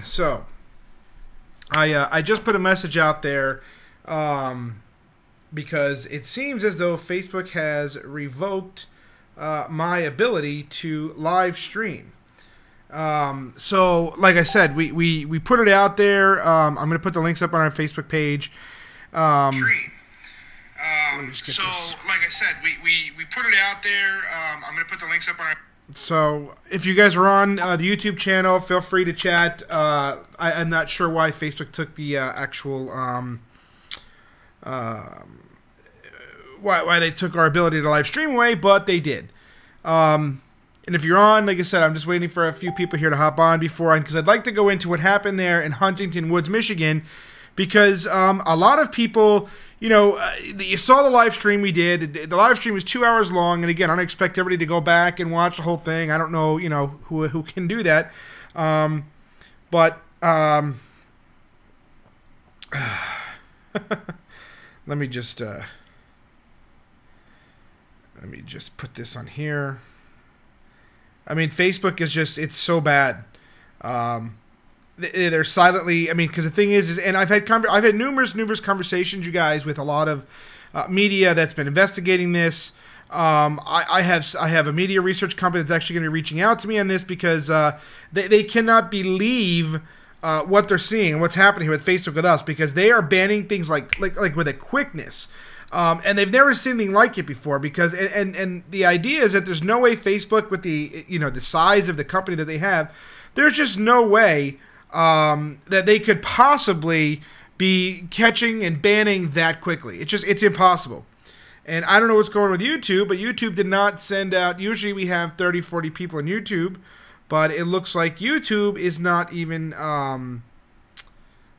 So, I just put a message out there because it seems as though Facebook has revoked my ability to live stream. So, like I said, we put it out there. I'm going to put the links up on our Facebook page. Like I said, we put it out there. I'm going to put the links up on our... So, if you guys are on the YouTube channel, feel free to chat. I'm not sure why Facebook took the actual... why they took our ability to live stream away, but they did. And if you're on, like I said, I'm just waiting for a few people here to hop on before, because I'd like to go into what happened there in Huntington Woods, Michigan, because a lot of people, you know, you saw the live stream we did. The live stream was 2 hours long, and again, I don't expect everybody to go back and watch the whole thing. I don't know, you know, who can do that, but let me just put this on here. I mean, Facebook is just, it's so bad. They're silently, I mean, because the thing is, and I've had numerous conversations, you guys, with a lot of media that's been investigating this. I have a media research company that's actually going to be reaching out to me on this, because they cannot believe what they're seeing and what's happening with Facebook with us, because they are banning things like with a quickness. And they've never seen anything like it before, because and the idea is that there's no way Facebook, with the, you know, the size of the company that they have, there's just no way that they could possibly be catching and banning that quickly. It's impossible. And I don't know what's going on with YouTube, but YouTube did not send out, usually we have 30, 40 people on YouTube, but it looks like YouTube is not even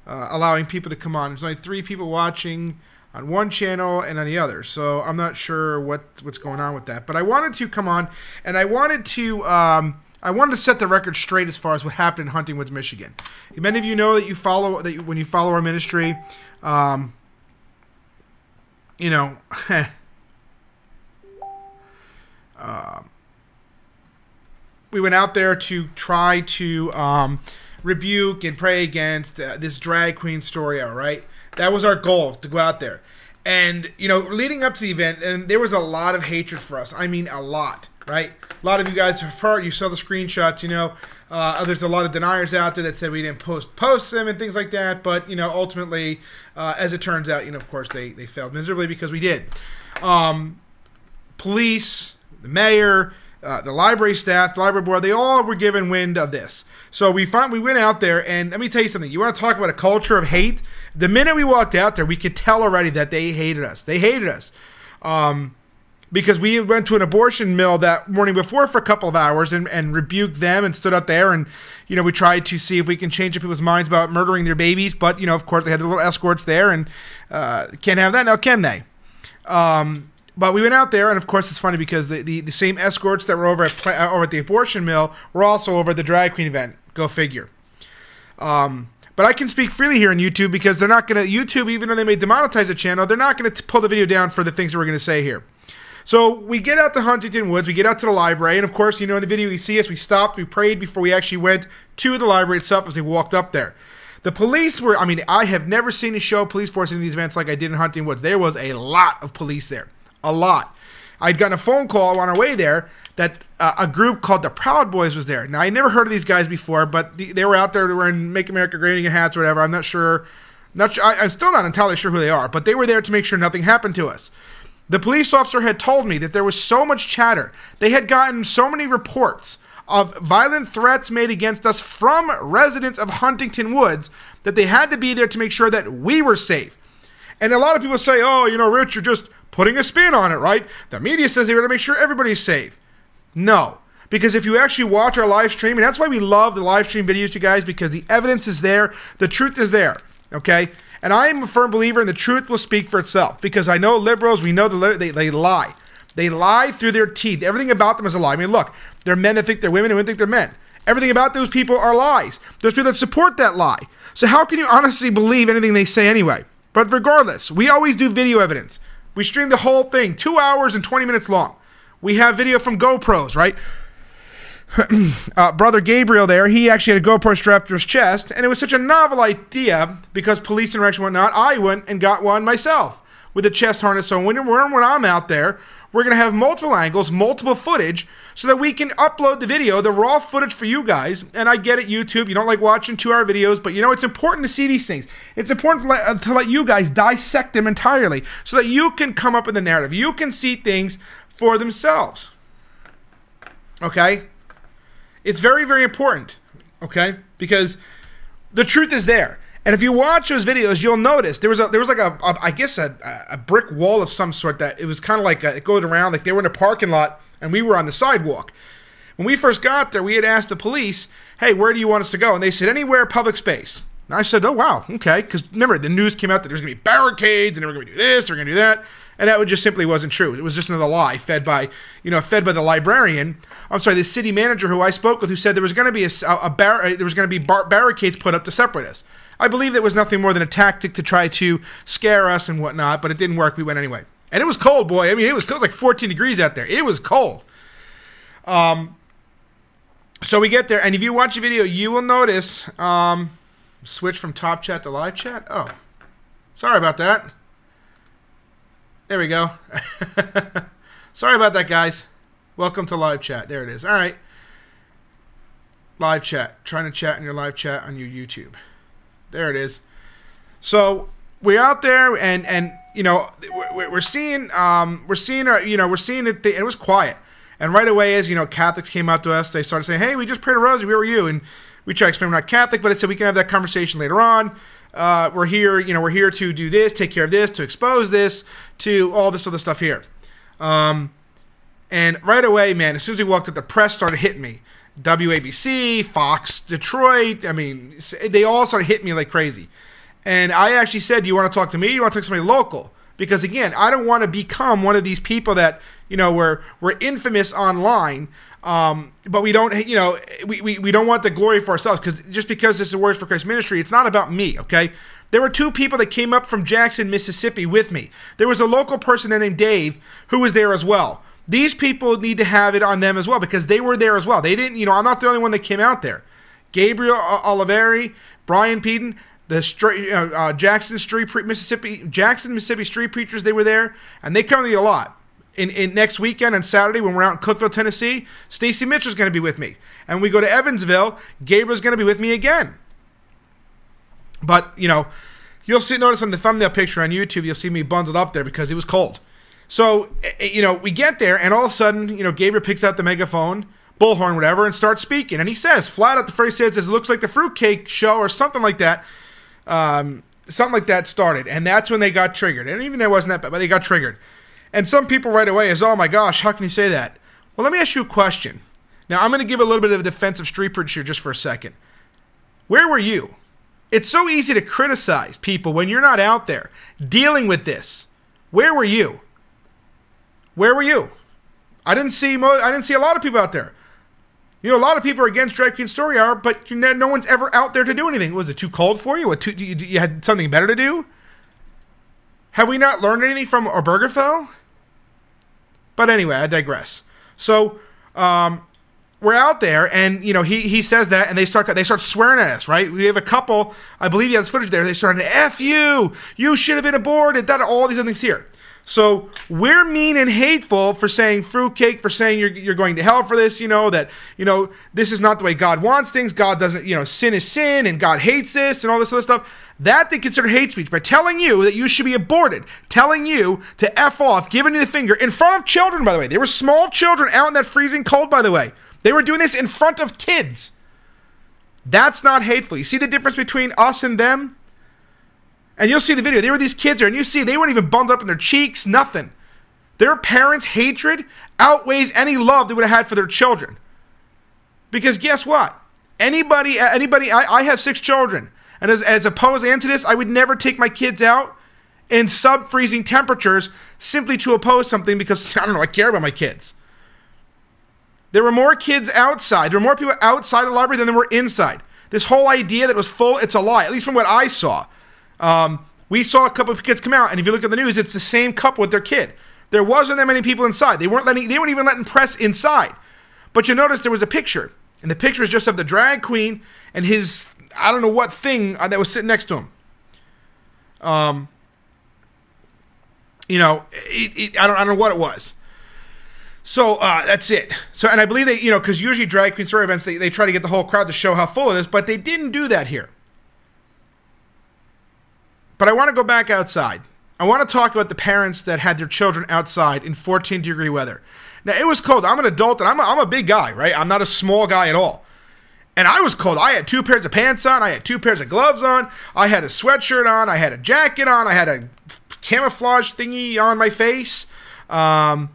allowing people to come on. There's only 3 people watching on one channel and on the other, so I'm not sure what's going on with that. But I wanted to come on, and I wanted to set the record straight as far as what happened in Huntington Woods, Michigan. Many of you know that when you follow our ministry, you know, we went out there to try to rebuke and pray against this drag queen story, all right? That was our goal, to go out there. And, you know, leading up to the event, and there was a lot of hatred for us. I mean, a lot, right? A lot of you guys have heard, you saw the screenshots, you know. There's a lot of deniers out there that said we didn't post them and things like that. But, you know, ultimately, as it turns out, you know, of course, they failed miserably, because we did. Police, the mayor, the library staff, the library board, they all were given wind of this. So we went out there, and let me tell you something. You want to talk about a culture of hate? The minute we walked out there, we could tell already that they hated us. They hated us. Because we went to an abortion mill that morning before for a couple of hours and rebuked them and stood out there, and, you know, we tried to see if we can change people's minds about murdering their babies. But, you know, of course, they had the little escorts there, and can't have that now, can they? But we went out there, and of course it's funny because the same escorts that were over at the abortion mill were also over at the drag queen event. Go figure. But I can speak freely here on YouTube, because they're not going to, YouTube, even though they may demonetize the channel, they're not going to pull the video down for the things that we're going to say here. So we get out to Huntington Woods, we get out to the library, and of course, you know, in the video you see us, we stopped, we prayed before we actually went to the library itself as we walked up there. The police were, I mean, I have never seen a show of police force in these events like I did in Huntington Woods. There was a lot of police there. A lot. I'd gotten a phone call on our way there that a group called the Proud Boys was there. Now, I never heard of these guys before, but they were out there wearing Make America Great Again hats or whatever. I'm not sure. I'm still not entirely sure who they are, but they were there to make sure nothing happened to us. The police officer had told me that there was so much chatter. They had gotten so many reports of violent threats made against us from residents of Huntington Woods that they had to be there to make sure that we were safe. And a lot of people say, oh, you know, Rich, you're just putting a spin on it, right? The media says they want to make sure everybody's safe. No, because if you actually watch our live stream, and that's why we love the live stream videos, you guys, because the evidence is there, the truth is there, okay? And I am a firm believer in the truth will speak for itself, because I know liberals, we know they lie. They lie through their teeth. Everything about them is a lie. I mean, look, they're men that think they're women and women think they're men. Everything about those people are lies. There's people that support that lie. So how can you honestly believe anything they say anyway? But regardless, we always do video evidence. We stream the whole thing, 2 hours and 20 minutes long. We have video from GoPros, right? Brother Gabriel there, he actually had a GoPro strapped to his chest, and it was such a novel idea because police interaction and whatnot, I went and got one myself with a chest harness. So when I'm out there, we're going to have multiple angles, multiple footage, so that we can upload the video, the raw footage for you guys. And I get it, YouTube, you don't like watching 2-hour videos, but you know, it's important to see these things. It's important to let you guys dissect them entirely so that you can come up with the narrative. You can see things for themselves. Okay? It's very, very important, okay? Because the truth is there. And if you watch those videos, you'll notice there was like a brick wall of some sort that it was kind of like it goes around, like they were in a parking lot and we were on the sidewalk. When we first got there, we had asked the police, hey, where do you want us to go? And they said, anywhere public space. And I said, oh, wow, okay. Because remember, the news came out that there's going to be barricades and they were going to do this, they're going to do that. And that just simply wasn't true. It was just another lie fed by the librarian. I'm sorry, the city manager who I spoke with, who said there was going to be barricades put up to separate us. I believe that was nothing more than a tactic to try to scare us and whatnot, but it didn't work. We went anyway. And it was cold, boy. I mean, it was like 14 degrees out there. It was cold. So we get there, and if you watch the video, you will notice, switch from top chat to live chat. Oh, sorry about that. There we go. Sorry about that, guys. Welcome to live chat. There it is. All right. Live chat. Trying to chat in your live chat on your YouTube. There it is. So we're out there, and you know, we're seeing it. And it was quiet. And right away, as you know, Catholics came out to us. They started saying, "Hey, we just prayed a rosary. Where were you?" And we tried to explain we're not Catholic, but it said we can have that conversation later on. We're here, we're here to do this, take care of this, to expose this, to all this other stuff here. And right away, man, as soon as we walked up, the press started hitting me. WABC, Fox, Detroit, I mean, they all started hitting me like crazy. And I actually said, do you want to talk to me? Do you want to talk to somebody local? Because again, I don't want to become one of these people that, we're infamous online, but we don't, we don't want the glory for ourselves, because just because this is a Words for Christ ministry, it's not about me, okay? There were 2 people that came up from Jackson, Mississippi with me. There was a local person named Dave who was there as well. These people need to have it on them as well, because they were there as well. They didn't, I'm not the only one that came out there. Gabriel Oliveri, Brian Peden, the Jackson, Mississippi street preachers, they were there, and they come to me a lot. In next weekend on Saturday when we're out in Cookeville, Tennessee, Stacy Mitchell's going to be with me. And we go to Evansville, Gabriel's going to be with me again. But, you'll notice on the thumbnail picture on YouTube, you'll see me bundled up there because it was cold. So, we get there, and all of a sudden, Gabriel picks out the megaphone, bullhorn, whatever, and starts speaking. And he says, flat out, the phrase says, it looks like the fruitcake show or something like that. Something like that started. And that's when they got triggered. And even there wasn't that bad, but they got triggered. And some people right away is, oh my gosh, how can you say that? Well, let me ask you a question. Now, I'm going to give a little bit of a defensive street preach here just for a second. Where were you? It's so easy to criticize people when you're not out there dealing with this. Where were you? Where were you? I didn't see a lot of people out there. A lot of people are against Drag Queen Story Hour, but no one's ever out there to do anything. Was it too cold for you? You had something better to do? Have we not learned anything from Obergefell? But anyway, I digress. So we're out there, and he says that, and they start swearing at us, right? We have a couple, I believe he has footage there. They started, "F you! You should have been aborted." That all these other things here. So we're mean and hateful for saying fruitcake, for saying you're going to hell for this, this is not the way God wants things. God doesn't, sin is sin, and God hates this, and all this other stuff. That they consider hate speech by telling you that you should be aborted, telling you to F off, giving you the finger in front of children, by the way. There were small children out in that freezing cold, by the way. They were doing this in front of kids. That's not hateful. You see the difference between us and them? And you'll see the video. There were these kids there, and you see they weren't even bummed up in their cheeks, nothing. Their parents' hatred outweighs any love they would have had for their children. Because guess what? I have 6 children. And as opposed to this, I would never take my kids out in sub-freezing temperatures simply to oppose something because, I care about my kids. There were more kids outside. There were more people outside the library than there were inside. This whole idea that it was full, it's a lie, at least from what I saw. We saw a couple of kids come out, and if you look at the news, it's the same couple with their kid. There wasn't that many people inside. They weren't even letting press inside. But you notice there was a picture, and the picture is just of the drag queen and his, I don't know what thing that was sitting next to him. I don't know what it was. So that's it. So, and I believe they, because usually drag queen story events, they try to get the whole crowd to show how full it is, but they didn't do that here. But I want to go back outside. I want to talk about the parents that had their children outside in 14-degree weather. Now, it was cold. I'm an adult, and I'm a big guy, right? I'm not a small guy at all. And I was cold. I had 2 pairs of pants on. I had 2 pairs of gloves on. I had a sweatshirt on. I had a jacket on. I had a camouflage thingy on my face. I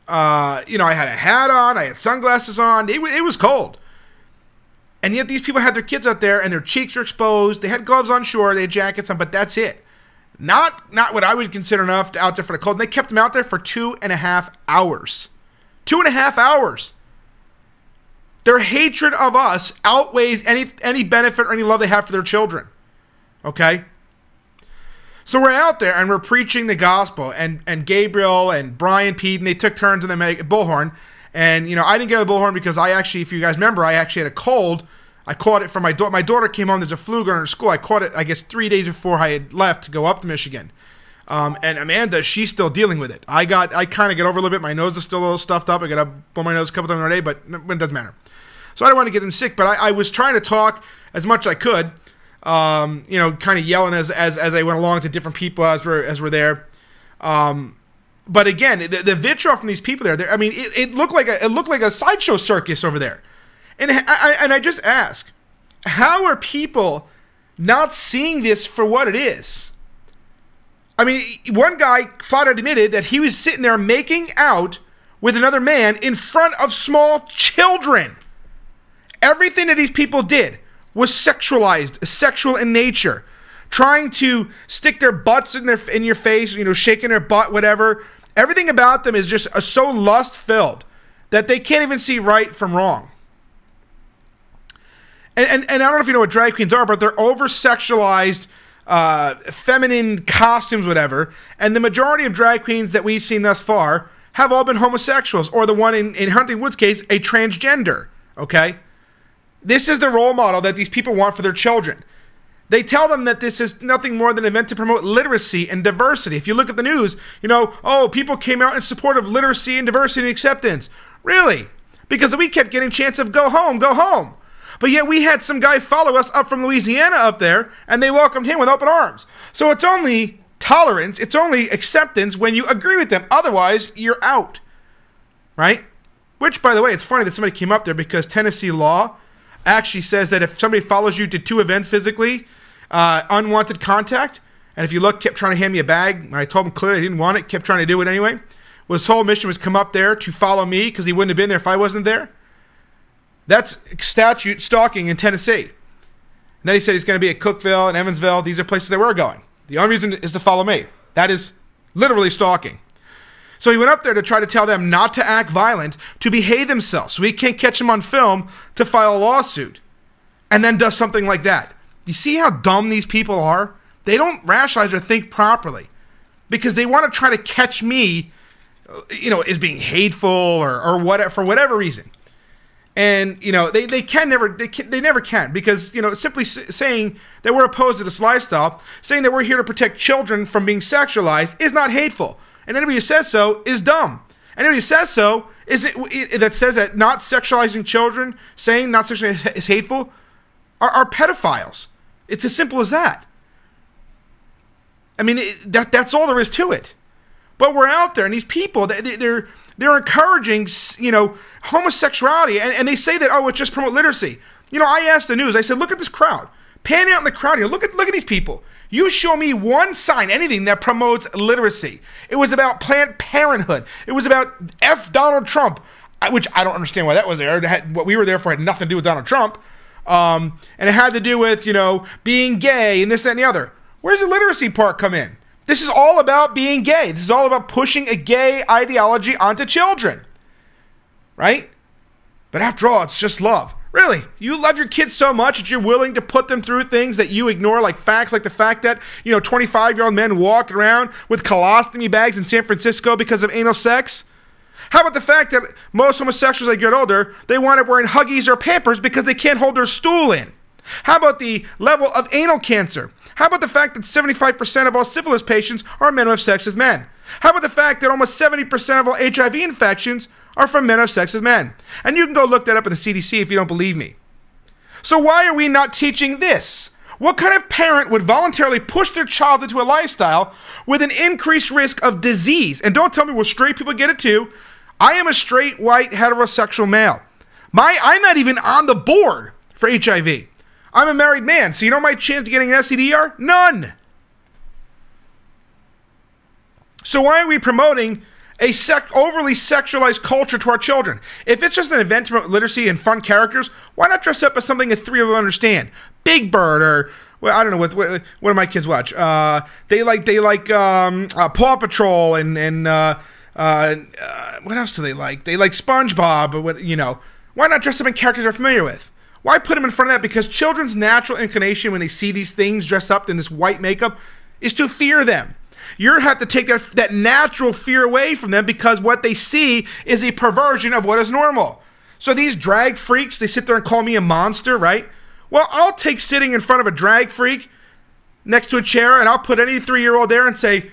had a hat on. I had sunglasses on. It was cold. And yet these people had their kids out there, and their cheeks were exposed. They had gloves on, sure. They had jackets on, but that's it. Not what I would consider enough out there for the cold. And they kept them out there for 2.5 hours. 2.5 hours. Their hatred of us outweighs any benefit or any love they have for their children. Okay? So we're out there and we're preaching the gospel, and Gabriel and Brian Pete, and they took turns in the bullhorn. And, I didn't get on the bullhorn because I actually, if you guys remember, I actually had a cold. I caught it from my daughter. My daughter came home. There's a flu going on in school. I caught it, I guess, 3 days before I had left to go up to Michigan. And Amanda, she's still dealing with it. I kind of get over a little bit. My nose is still a little stuffed up. I got to blow my nose a couple times a day, but it doesn't matter. So I don't want to get them sick, but I was trying to talk as much as I could, kind of yelling as I went along to different people as we're there. But again, the vitriol from these people there, it looked like a sideshow circus over there. And I just ask, how are people not seeing this for what it is? I mean, one guy flat out admitted that he was sitting there making out with another man in front of small children. Everything that these people did was sexualized, sexual in nature. Trying to stick their butts in your face, shaking their butt, whatever. Everything about them is just so lust-filled that they can't even see right from wrong. And I don't know if you know what drag queens are, but they're over-sexualized, feminine costumes, whatever. And the majority of drag queens that we've seen thus far have all been homosexuals, or the one in Huntington Woods' case, a transgender, okay? This is the role model that these people want for their children. They tell them that this is nothing more than an event to promote literacy and diversity. If you look at the news, people came out in support of literacy and diversity and acceptance. Really? Because we kept getting chants of go home, go home. But yet we had some guy follow us up from Louisiana up there, and they welcomed him with open arms. So it's only tolerance, it's only acceptance when you agree with them. Otherwise, you're out. Right? Which, by the way, it's funny that somebody came up there because Tennessee law actually says that if somebody follows you to 2 events physically, unwanted contact, and if you kept trying to hand me a bag, and I told him clearly I didn't want it, kept trying to do it anyway, his whole mission was come up there to follow me because he wouldn't have been there if I wasn't there. That's statute stalking in Tennessee. And then he said he's going to be at Cookeville and Evansville. These are places that we're going. The only reason is to follow me. That is literally stalking. So he went up there to try to tell them not to act violent, to behave themselves, so he can't catch them on film to file a lawsuit, and then does something like that. You see how dumb these people are? They don't rationalize or think properly because they want to try to catch me, as being hateful or whatever, for whatever reason. And, they never can because, simply saying that we're opposed to this lifestyle, saying that we're here to protect children from being sexualized is not hateful. And anybody who says so is dumb. Anybody who says so that says that not sexualizing children, saying not sexualizing is hateful, are pedophiles. It's as simple as that. I mean, that's all there is to it. But we're out there, and these people, they're encouraging, homosexuality, and they say that, it just promote literacy. I asked the news, I said, look at this crowd. Pan out in the crowd here. Look at these people. You show me one sign, anything that promotes literacy. It was about Planned Parenthood. It was about F Donald Trump, which I don't understand why that was there. What we were there for had nothing to do with Donald Trump. And it had to do with, being gay and this, that, and the other. Where's the literacy part come in? This is all about being gay. This is all about pushing a gay ideology onto children. Right? But after all, it's just love. Really? You love your kids so much that you're willing to put them through things that you ignore, like facts, like the fact that, 25-year-old men walk around with colostomy bags in San Francisco because of anal sex? How about the fact that most homosexuals as they get older, they wind up wearing Huggies or Pampers because they can't hold their stool in? How about the level of anal cancer? How about the fact that 75% of all syphilis patients are men who have sex with men? How about the fact that almost 70% of all HIV infections are from men who have sex with men? And you can go look that up in the CDC if you don't believe me. So why are we not teaching this? What kind of parent would voluntarily push their child into a lifestyle with an increased risk of disease? And don't tell me, well, straight people get it too. I am a straight, white, heterosexual male. I'm not even on the board for HIV. I'm a married man, so you know my chance of getting an STD are? None. So why are we promoting a overly sexualized culture to our children? If it's just an event to promote literacy and fun characters, why not dress up as something that 3 of them understand? Big Bird, or well, I don't know what do my kids watch? They like Paw Patrol and what else do they like? They like SpongeBob, or why not dress up in characters they're familiar with? Why put them in front of that? Because children's natural inclination when they see these things dressed up in this white makeup is to fear them. You have to take that natural fear away from them because what they see is a perversion of what is normal. So these drag freaks, they sit there and call me a monster, right? Well, I'll take sitting in front of a drag freak next to a chair and I'll put any 3-year-old there and say,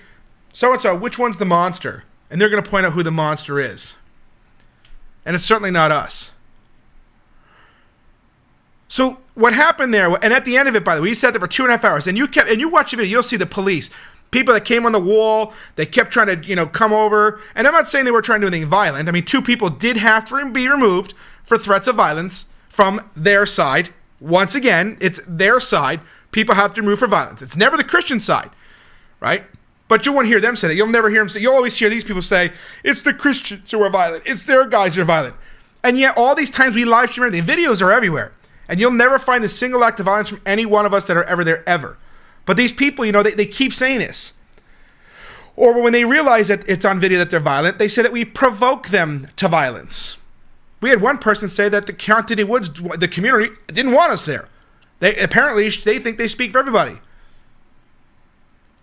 so-and-so, which one's the monster? And they're going to point out who the monster is. And it's certainly not us. So what happened there, and at the end of it, by the way, we sat there for 2.5 hours, and you watch the video, you'll see the police, people that came on the wall, they kept trying to, come over, and I'm not saying they were trying to do anything violent. I mean, 2 people did have to be removed for threats of violence from their side. Once again, it's their side. People have to be removed for violence. It's never the Christian side, right? But you won't hear them say that. You'll never hear them say, you'll always hear these people say, it's the Christians who are violent. It's their guys who are violent. And yet all these times we live stream, the videos are everywhere. And you'll never find a single act of violence from any one of us that are ever there, ever. But these people, they keep saying this. Or when they realize that it's on video that they're violent, they say that we provoke them to violence. We had one person say that the Huntington Woods, the community, didn't want us there. They think they speak for everybody.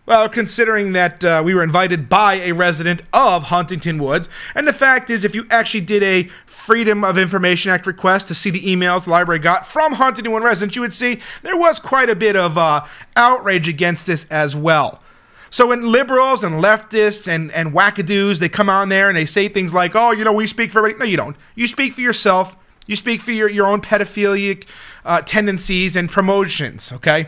Well, considering that we were invited by a resident of Huntington Woods, and the fact is, if you actually did a Freedom of Information Act request to see the emails the library got from Huntington Woods residents, you would see there was quite a bit of outrage against this as well. So when liberals and leftists and wackadoos, they come on there and they say things like, oh, we speak for everybody. No, you don't. You speak for yourself. You speak for your own pedophilic tendencies and promotions, okay?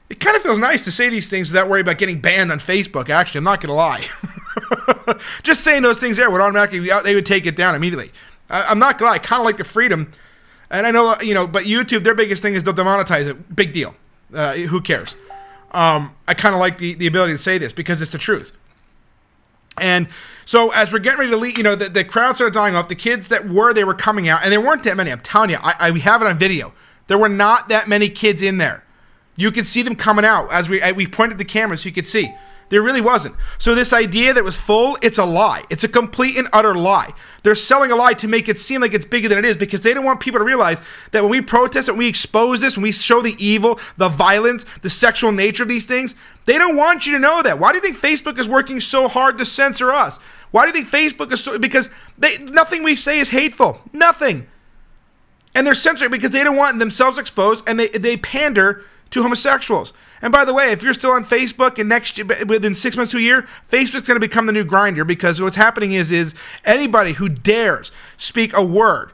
It kind of feels nice to say these things without worrying about getting banned on Facebook, actually. I'm not going to lie. Just saying those things there would automatically, they would take it down immediately. I'm not going to lie. I kind of like the freedom. And I know, but YouTube, their biggest thing is they'll demonetize it. Big deal. Who cares? I kind of like the ability to say this because it's the truth. And so as we're getting ready to leave, the crowd started dying off. The kids they were coming out, and there weren't that many. I'm telling you, we have it on video. There were not that many kids in there. You could see them coming out as we pointed the camera so you could see. There really wasn't. So this idea that it was full, it's a lie. It's a complete and utter lie. They're selling a lie to make it seem like it's bigger than it is because they don't want people to realize that when we protest, when we expose this, when we show the evil, the violence, the sexual nature of these things, they don't want you to know that. Why do you think Facebook is working so hard to censor us? Why do you think Facebook is so... Because nothing we say is hateful. Nothing. And they're censoring because they don't want themselves exposed, and they pander to homosexuals. And by the way, if you're still on Facebook and within 6 months to a year, Facebook's going to become the new Grindr because what's happening is anybody who dares speak a word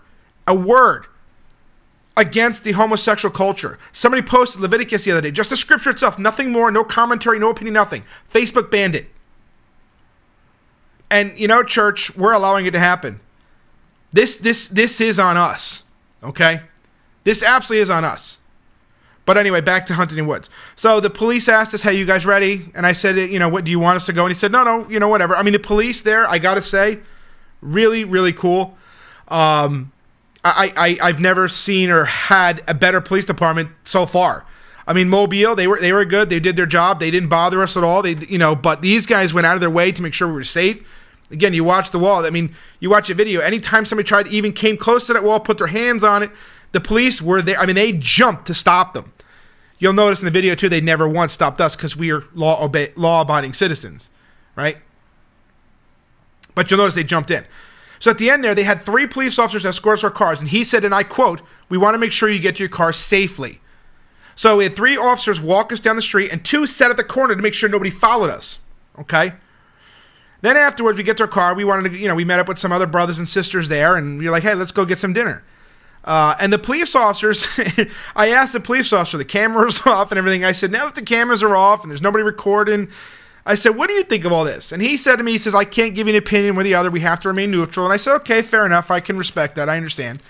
against the homosexual culture. Somebody posted Leviticus the other day, just the scripture itself, nothing more, no commentary, no opinion, nothing. Facebook banned it. And church, we're allowing it to happen. This is on us, okay? This absolutely is on us. But anyway, back to Huntington Woods. So the police asked us, hey, you guys ready? And I said, what do you want us to go? And he said, no, whatever. I mean, the police there, I got to say, really, really cool. I've never seen or had a better police department so far. I mean, Mobile, they were good. They did their job. They didn't bother us at all. But these guys went out of their way to make sure we were safe. Again, you watch the wall. I mean, you watch a video. Anytime somebody even came close to that wall, put their hands on it, the police were there. I mean, they jumped to stop them. You'll notice in the video, too, they never once stopped us because we are law-abiding citizens, right? But you'll notice they jumped in. So at the end there, they had 3 police officers escort us to our cars. And he said, and I quote, "We want to make sure you get to your car safely." So we had 3 officers walk us down the street and 2 sat at the corner to make sure nobody followed us. Okay? Then afterwards, we get to our car. We wanted to, we met up with some other brothers and sisters there. And we were like, hey, let's go get some dinner. And the police officers, I asked the police officer, the cameras off and everything. I said, now that the cameras are off and there's nobody recording, I said, what do you think of all this? And he said to me, he says, I can't give you an opinion one or the other. We have to remain neutral. And I said, okay, fair enough. I can respect that. I understand.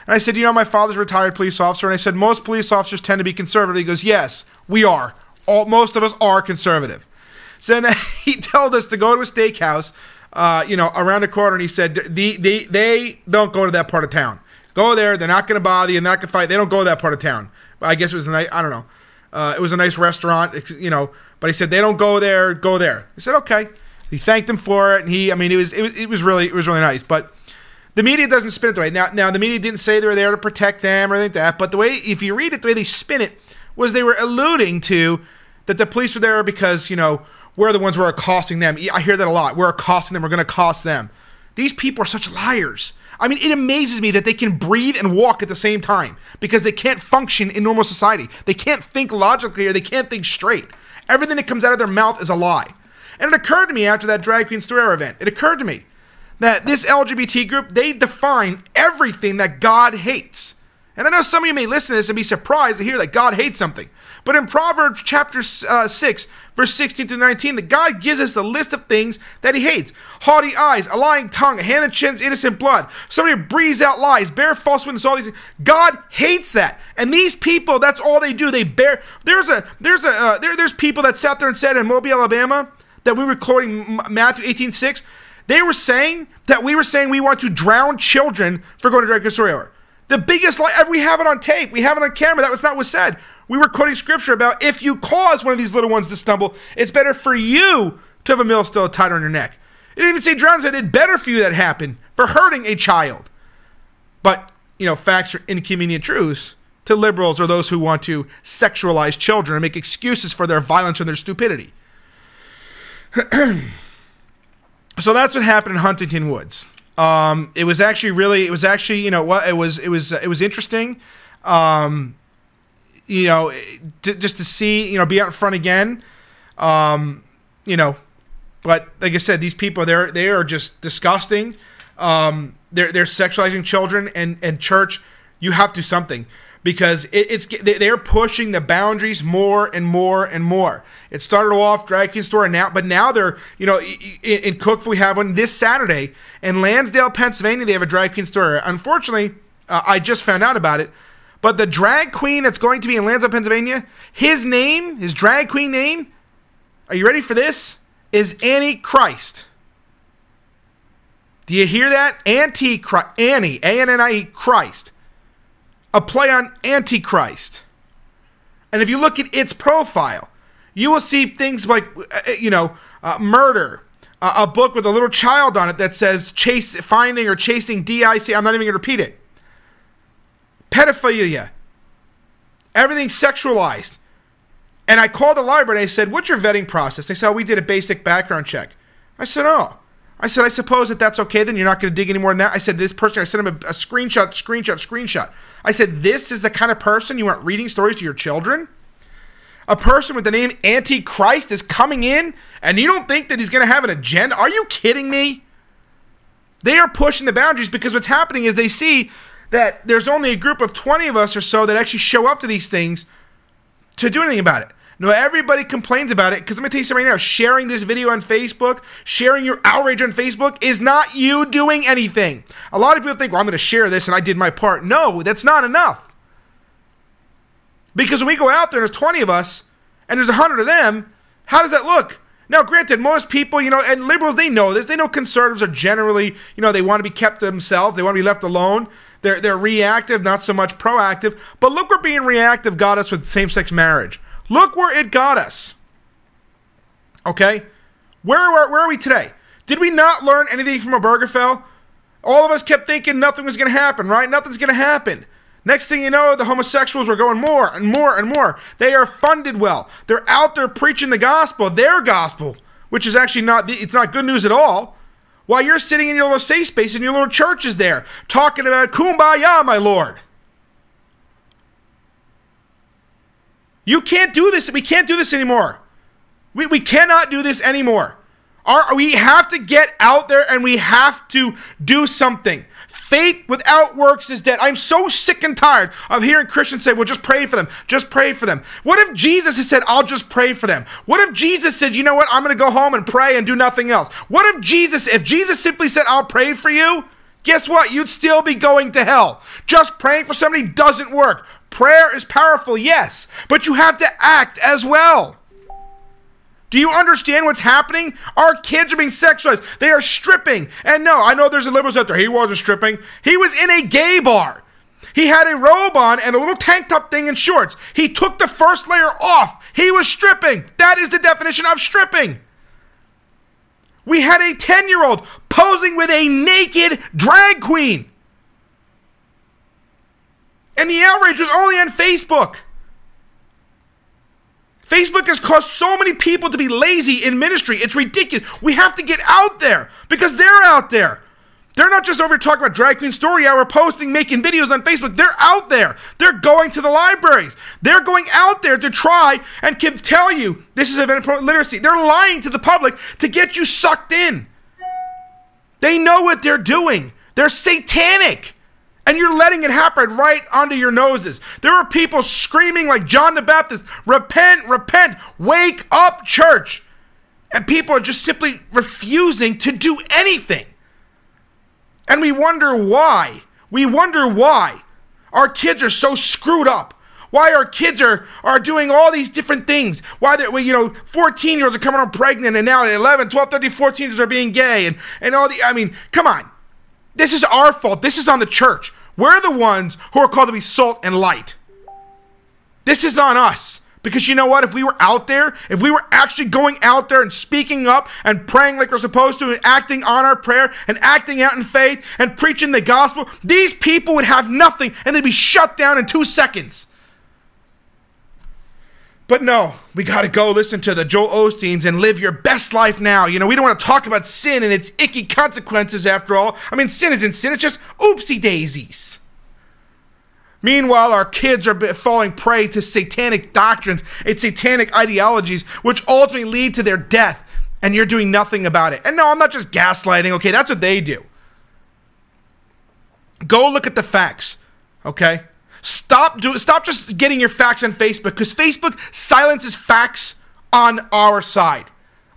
And I said, my father's a retired police officer. And I said, most police officers tend to be conservative. He goes, yes, we are. Most of us are conservative. So then he told us to go to a steakhouse, around the corner. And he said, they don't go to that part of town. Go there. They're not going to bother you. They're not going to fight. They don't go to that part of town. I guess it was a nice, I don't know. It was a nice restaurant, but he said, they don't go there. Go there. I said, okay. He thanked him for it. And it was really nice. But the media doesn't spin it the way. Now the media didn't say they were there to protect them or anything like that. But the way, if you read it, the way they spin it was they were alluding to that the police were there because, we're the ones who are accosting them. I hear that a lot. We're accosting them. We're going to accost them. These people are such liars. It amazes me that they can breathe and walk at the same time because they can't function in normal society. They can't think logically or they can't think straight. Everything that comes out of their mouth is a lie. And it occurred to me after that Drag Queen Story Hour event, it occurred to me that this LGBT group, they define everything that God hates. And I know some of you may listen to this and be surprised to hear that God hates something. But in Proverbs chapter 6, verse 16 to 19, that God gives us the list of things that he hates. Haughty eyes, a lying tongue, a hand that sheds innocent blood, somebody who breathes out lies, bear false witness, all these things. God hates that. And these people, that's all they do. They bear. There's people that sat there and said in Mobile, Alabama, that we were quoting Matthew 18:6, they were saying that we want to drown children for going to Drag Queen Story Hour. The biggest lie, we have it on tape, we have it on camera, that was not what was said. We were quoting scripture about if you cause one of these little ones to stumble, it's better for you to have a millstone tied on your neck. It didn't even say drown, it's better for you that happened for hurting a child. But, facts are inconvenient truths to liberals or those who want to sexualize children and make excuses for their violence and their stupidity. So that's what happened in Huntington Woods. It was actually, it was interesting. Just to see, be out in front again. But like I said, these people, they are just disgusting. They're sexualizing children, and church, you have to do something. Because they're pushing the boundaries more and more and more. It started off Drag Queen Store, but now they're, in Cookville we have one this Saturday. In Lansdale, Pennsylvania, they have a Drag Queen Store. Unfortunately, I just found out about it. But the drag queen that's going to be in Lansdale, Pennsylvania, his drag queen name, are you ready for this? Is Antichrist. Do you hear that? Antichrist. Annie, A-N-N-I-E, Christ. A play on Antichrist. And if you look at its profile, you will see things like, murder. A book with a little child on it that says finding or chasing D-I-C. I'm not even going to repeat it. Pedophilia. Everything sexualized. And I called the library and I said, what's your vetting process? They said, we did a basic background check. I said, oh. I said, I suppose that's okay, then you're not going to dig any more than that. I said, this person, I sent him a screenshot. I said, this is the kind of person you want reading stories to your children? A person with the name Antichrist is coming in, and you don't think that he's going to have an agenda? Are you kidding me? They are pushing the boundaries because what's happening is they see that there's only a group of 20 of us or so that actually show up to these things to do anything about it. No, everybody complains about it because let me tell you something right now. Sharing this video on Facebook, sharing your outrage on Facebook is not you doing anything. A lot of people think, well, I'm going to share this and I did my part. No, that's not enough. Because when we go out there and there's 20 of us and there's 100 of them, how does that look? Now, granted, most people, and liberals, they know this. They know conservatives are generally, they want to be kept to themselves. They want to be left alone. They're reactive, not so much proactive. But look where being reactive got us with same-sex marriage. Look where it got us. Okay? Where are we today? Did we not learn anything from Obergefell? All of us kept thinking nothing was going to happen, right? Nothing's going to happen. Next thing you know, the homosexuals were going more and more and more. They are funded well. They're out there preaching the gospel, their gospel, which is actually it's not good news at all. while you're sitting in your little safe space and your little church is there talking about kumbaya, my Lord. You can't do this. We can't do this anymore. We cannot do this anymore. We have to get out there and we have to do something. Faith without works is dead. I'm so sick and tired of hearing Christians say, well, just pray for them. Just pray for them. What if Jesus has said, I'll just pray for them? What if Jesus said, you know what? I'm going to go home and pray and do nothing else. What if Jesus simply said, I'll pray for you? Guess what? You'd still be going to hell. Just praying for somebody doesn't work. Prayer is powerful, yes, but you have to act as well. Do you understand what's happening? Our kids are being sexualized. They are stripping. And no, I know there's liberals out there. He wasn't stripping. He was in a gay bar. He had a robe on and a little tank top thing and shorts. He took the first layer off. He was stripping. That is the definition of stripping. We had a 10-year-old posing with a naked drag queen. And the outrage was only on Facebook. Facebook has caused so many people to be lazy in ministry. It's ridiculous. We have to get out there because they're out there. They're not just over here talking about Drag Queen Story Hour, posting, making videos on Facebook. They're out there. They're going to the libraries. They're going out there to try and can tell you this is event literacy. They're lying to the public to get you sucked in. They know what they're doing. They're satanic. And you're letting it happen right under your noses. There are people screaming like John the Baptist, repent, repent, wake up, church. And people are just simply refusing to do anything. And we wonder why. We wonder why our kids are so screwed up. Why our kids are doing all these different things. Why 14-year-olds are coming on pregnant and now 11, 12, 13, 14-year-olds are being gay and all come on. This is our fault. This is on the church. We're the ones who are called to be salt and light. This is on us. Because you know what? If we were out there, if we were actually going out there and speaking up and praying like we're supposed to and acting on our prayer and acting out in faith and preaching the gospel, these people would have nothing and they'd be shut down in 2 seconds. But no, we got to go listen to the Joel Osteens and live your best life now. We don't want to talk about sin and its icky consequences after all. I mean, sin isn't sin. It's just oopsie daisies. Meanwhile, our kids are falling prey to satanic doctrines and satanic ideologies, which ultimately lead to their death. And you're doing nothing about it. And no, I'm not just gaslighting. Okay, that's what they do. Go look at the facts. Okay? Stop just getting your facts on Facebook because Facebook silences facts on our side.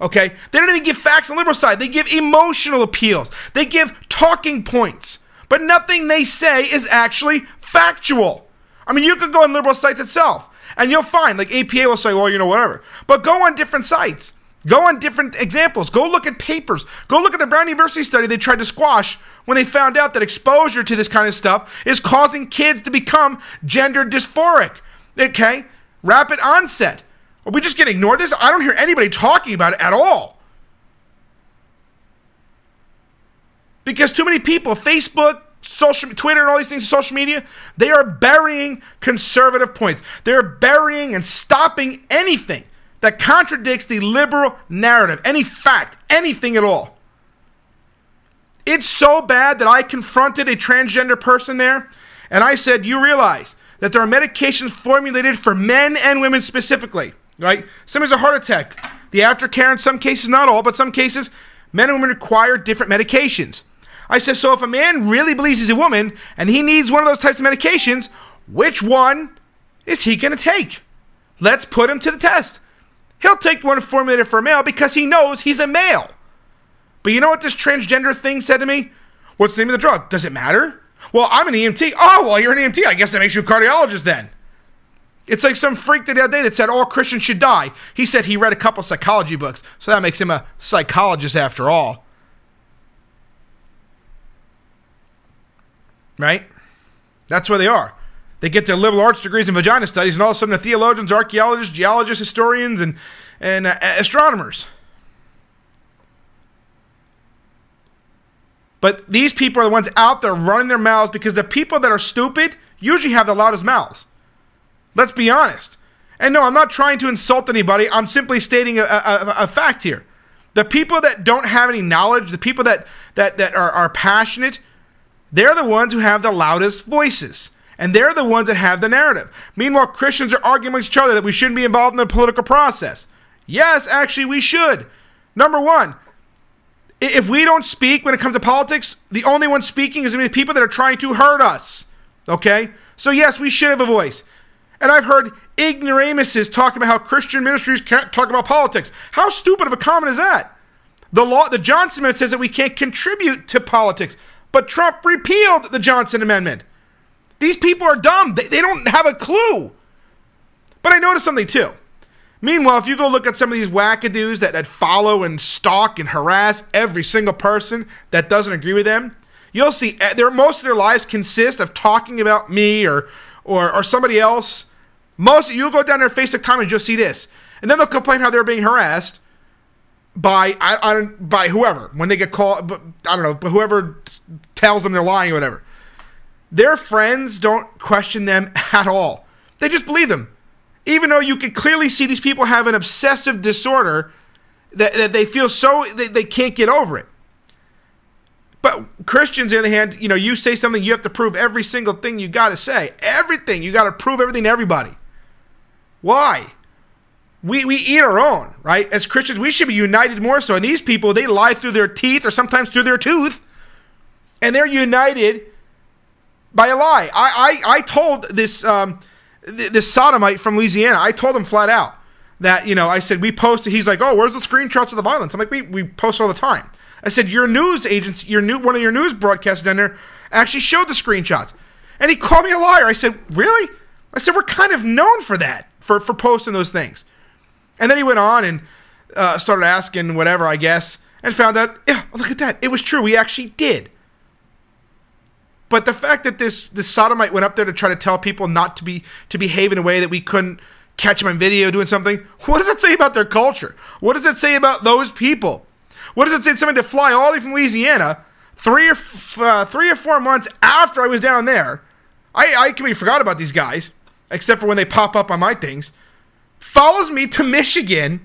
Okay? They don't even give facts on the liberal side. They give emotional appeals. They give talking points. But nothing they say is actually factual. I mean, you could go on liberal sites itself and you'll find like APA will say, well, whatever. But go on different sites. Go on different examples. Go look at papers. Go look at the Brown University study they tried to squash when they found out that exposure to this kind of stuff is causing kids to become gender dysphoric. Okay? Rapid onset. Are we just going to ignore this? I don't hear anybody talking about it at all. Because too many people, Facebook, Twitter and all these things, social media, they are burying conservative points. They're burying and stopping anything that contradicts the liberal narrative, any fact, anything at all. It's so bad that I confronted a transgender person there, and I said, you realize that there are medications formulated for men and women specifically, right? Somebody's a heart attack. The aftercare in some cases, not all, but some cases, men and women require different medications. I said, so if a man really believes he's a woman and he needs one of those types of medications, which one is he going to take? Let's put him to the test. He'll take one formulated for a male because he knows he's a male. But you know what this transgender thing said to me? What's the name of the drug? Does it matter? Well, I'm an EMT. Oh, well, you're an EMT. I guess that makes you a cardiologist then. It's like some freak the other day that said all Christians should die. He said he read a couple psychology books, so that makes him a psychologist after all. Right? That's where they are. They get their liberal arts degrees in vagina studies, and all of a sudden they're theologians, archaeologists, geologists, historians, and astronomers. But these people are the ones out there running their mouths because the people that are stupid usually have the loudest mouths. Let's be honest. And no, I'm not trying to insult anybody. I'm simply stating a fact here. The people that don't have any knowledge, the people that are passionate, they're the ones who have the loudest voices. And they're the ones that have the narrative. Meanwhile, Christians are arguing with each other that we shouldn't be involved in the political process. Yes, actually, we should. Number one, if we don't speak when it comes to politics, the only one speaking is going to be the people that are trying to hurt us. Okay? So yes, we should have a voice. And I've heard ignoramuses talking about how Christian ministries can't talk about politics. How stupid of a comment is that? The Johnson Amendment says that we can't contribute to politics. But Trump repealed the Johnson Amendment. These people are dumb. They don't have a clue. But I noticed something too. Meanwhile, if you go look at some of these wackadoos that follow and stalk and harass every single person that doesn't agree with them, you'll see most of their lives consist of talking about me or somebody else. You'll go down their Facebook timeline and you'll see this. And then they'll complain how they're being harassed by whoever. When they get called, but whoever tells them they're lying or whatever. Their friends don't question them at all. They just believe them. Even though you can clearly see these people have an obsessive disorder that they feel they can't get over it. But Christians, on the other hand, you say something, you have to prove every single thing you got to say. Everything. You got to prove everything to everybody. Why? We eat our own, right? As Christians, we should be united more so. And these people, they lie through their teeth or sometimes through their tooth. And they're united by a lie. I told this sodomite from Louisiana, I told him flat out that, I said, we posted, he's like, oh, where's the screenshots of the violence? I'm like, we post all the time. I said, your news agency, one of your news broadcasters down there actually showed the screenshots. And he called me a liar. I said, really? I said, we're kind of known for that, for posting those things. And then he went on and started asking whatever, I guess, and found out, yeah, look at that. It was true. We actually did. But the fact that this sodomite went up there to try to tell people not to behave in a way that we couldn't catch him on video doing something, what does it say about their culture? What does it say about those people? What does it say to somebody to fly all the way from Louisiana 3 or 4 months after I was down there? I completely forgot about these guys, except for when they pop up on my things. Follows me to Michigan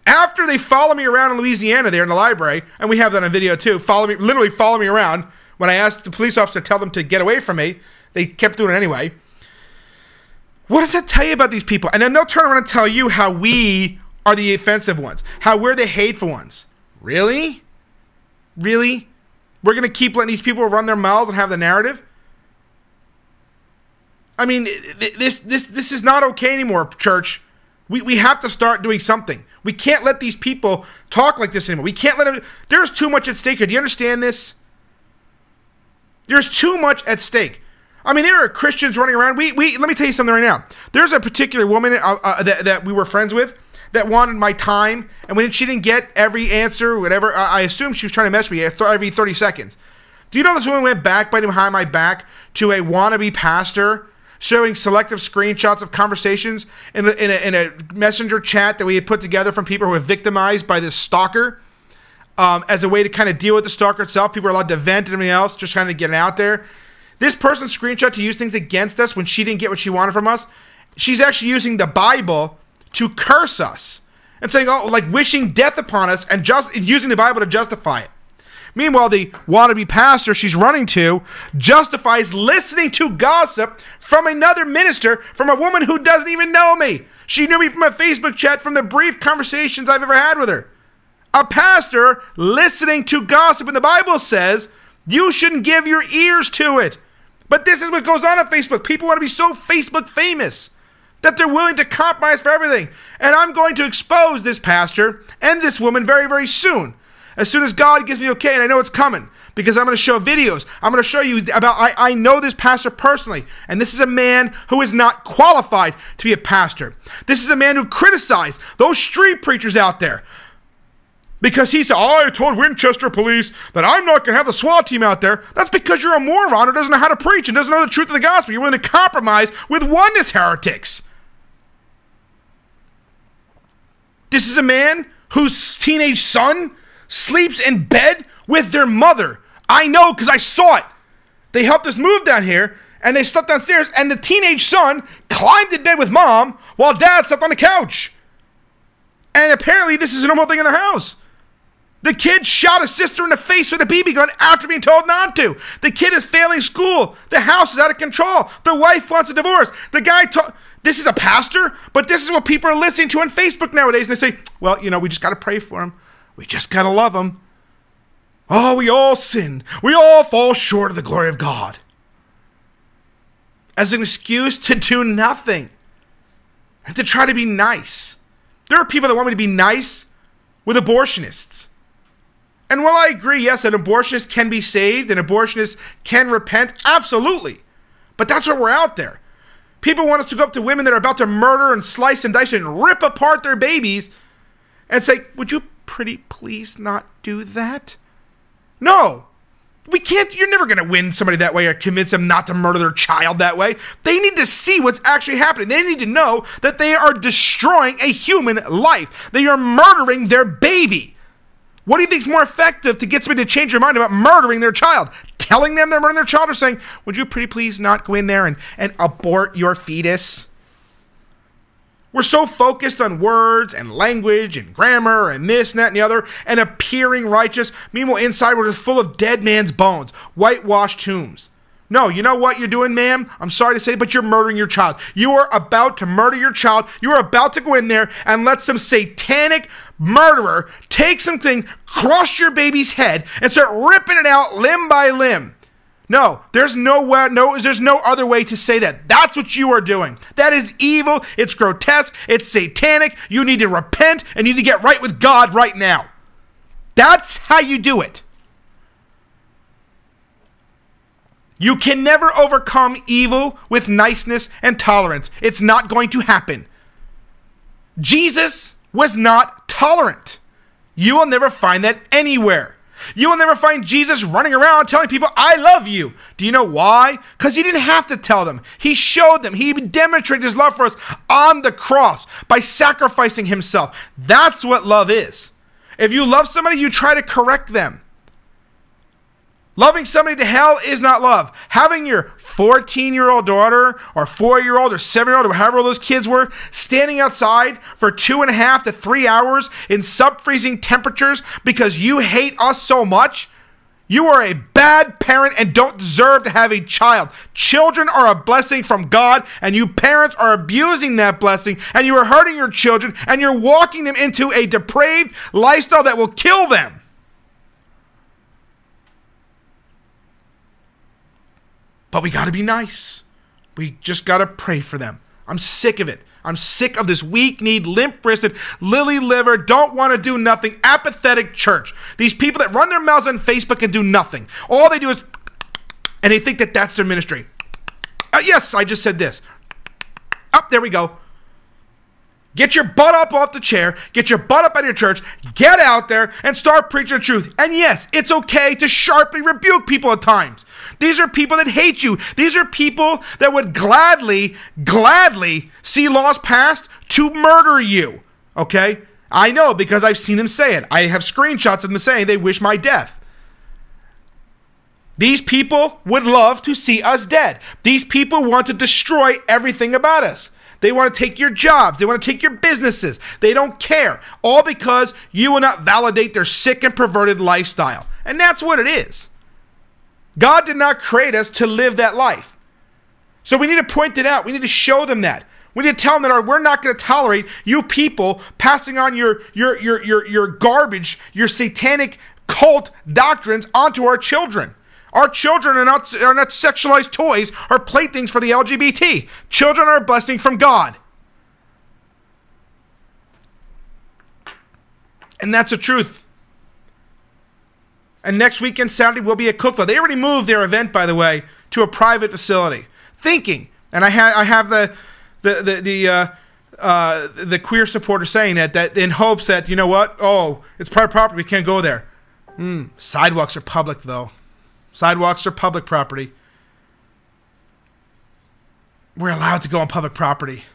after they follow me around in Louisiana there in the library, and we have that on video too. Literally follow me around. When I asked the police officer to tell them to get away from me, they kept doing it anyway. What does that tell you about these people? And then they'll turn around and tell you how we are the offensive ones, how we're the hateful ones. Really? Really? We're going to keep letting these people run their mouths and have the narrative? I mean, this is not okay anymore, church. We have to start doing something. We can't let these people talk like this anymore. We can't let them. There's too much at stake here. Do you understand this? There's too much at stake. I mean, there are Christians running around. Let me tell you something right now. There's a particular woman that we were friends with that wanted my time, and when she didn't get every answer or whatever, I assumed she was trying to mess with me every 30 seconds. Do you know this woman went backbiting behind my back to a wannabe pastor, showing selective screenshots of conversations in a messenger chat that we had put together from people who were victimized by this stalker? As a way to kind of deal with the stalker itself. People are allowed to vent and everything else, just trying to get it out there. This person screenshot to use things against us when she didn't get what she wanted from us. She's actually using the Bible to curse us and saying, like wishing death upon us and just using the Bible to justify it. Meanwhile, the wannabe pastor she's running to justifies listening to gossip from another minister, from a woman who doesn't even know me. She knew me from a Facebook chat from the brief conversations I've ever had with her. A pastor listening to gossip, and the Bible says you shouldn't give your ears to it. But this is what goes on Facebook. People want to be so Facebook famous that they're willing to compromise for everything. And I'm going to expose this pastor and this woman very, very soon. As soon as God gives me okay, and I know it's coming, because I'm going to show videos. I'm going to show you about, I know this pastor personally, and this is a man who is not qualified to be a pastor. This is a man who criticized those street preachers out there. Because he said, I told Winchester police that I'm not going to have the SWAT team out there. That's because you're a moron who doesn't know how to preach and doesn't know the truth of the gospel. You're willing to compromise with oneness heretics. This is a man whose teenage son sleeps in bed with their mother. I know because I saw it. They helped us move down here, and they slept downstairs, and the teenage son climbed in bed with mom while dad slept on the couch. And apparently this is a normal thing in their house. The kid shot his sister in the face with a BB gun after being told not to. The kid is failing school. The house is out of control. The wife wants a divorce. The guy this is a pastor, but this is what people are listening to on Facebook nowadays. And they say, well, we just got to pray for him. We just got to love him. Oh, we all sin. We all fall short of the glory of God. As an excuse to do nothing and to try to be nice. There are people that want me to be nice with abortionists. And while I agree, yes, an abortionist can be saved, an abortionist can repent, absolutely. But that's why we're out there. People want us to go up to women that are about to murder and slice and dice and rip apart their babies and say, would you pretty please not do that? No, we can't. You're never going to win somebody that way or convince them not to murder their child that way. They need to see what's actually happening. They need to know that they are destroying a human life. They are murdering their baby. What do you think is more effective to get somebody to change their mind about murdering their child? Telling them they're murdering their child or saying, would you pretty please not go in there and abort your fetus? We're so focused on words and language and grammar and this and that and the other and appearing righteous. Meanwhile, inside we're just full of dead man's bones, whitewashed tombs. No, you know what you're doing, ma'am? I'm sorry to say, but you're murdering your child. You are about to murder your child. You are about to go in there and let some satanic murderer take something, crush your baby's head, and start ripping it out limb by limb. No, there's no other way to say that. That's what you are doing. That is evil. It's grotesque. It's satanic. You need to repent and you need to get right with God right now. That's how you do it. You can never overcome evil with niceness and tolerance. It's not going to happen. Jesus was not tolerant. You will never find that anywhere. You will never find Jesus running around telling people, I love you. Do you know why? Because he didn't have to tell them. He showed them. He demonstrated his love for us on the cross by sacrificing himself. That's what love is. If you love somebody, you try to correct them. Loving somebody to hell is not love. Having your 14-year-old daughter or 4-year-old or 7-year-old or however old those kids were standing outside for 2.5 to 3 hours in sub-freezing temperatures because you hate us so much, you are a bad parent and don't deserve to have a child. Children are a blessing from God, and you parents are abusing that blessing, and you are hurting your children, and you're walking them into a depraved lifestyle that will kill them. But we got to be nice. We just got to pray for them. I'm sick of it. I'm sick of this weak-kneed, limp-wristed, lily-liver, don't want to do nothing, apathetic church. These people that run their mouths on Facebook and do nothing. All they do is, and they think that that's their ministry. Yes, I just said this. Up, there we go. Get your butt up off the chair, get your butt up out of your church, get out there and start preaching the truth. And yes, it's okay to sharply rebuke people at times. These are people that hate you. These are people that would gladly see laws passed to murder you. Okay? I know because I've seen them say it. I have screenshots of them saying they wish my death. These people would love to see us dead. These people want to destroy everything about us. They want to take your jobs. They want to take your businesses. They don't care. All because you will not validate their sick and perverted lifestyle. And that's what it is. God did not create us to live that life. So we need to point it out. We need to show them that. We need to tell them that we're not going to tolerate you people passing on your garbage, your satanic cult doctrines onto our children. Our children are not sexualized toys or playthings for the LGBT. Children are a blessing from God. And that's the truth. And next weekend, Saturday, will be at Cookville. They already moved their event, by the way, to a private facility. Thinking, and I have the queer supporter saying that in hopes that, you know what? Oh, it's private property. We can't go there. Sidewalks are public, though. Sidewalks are public property. We're allowed to go on public property.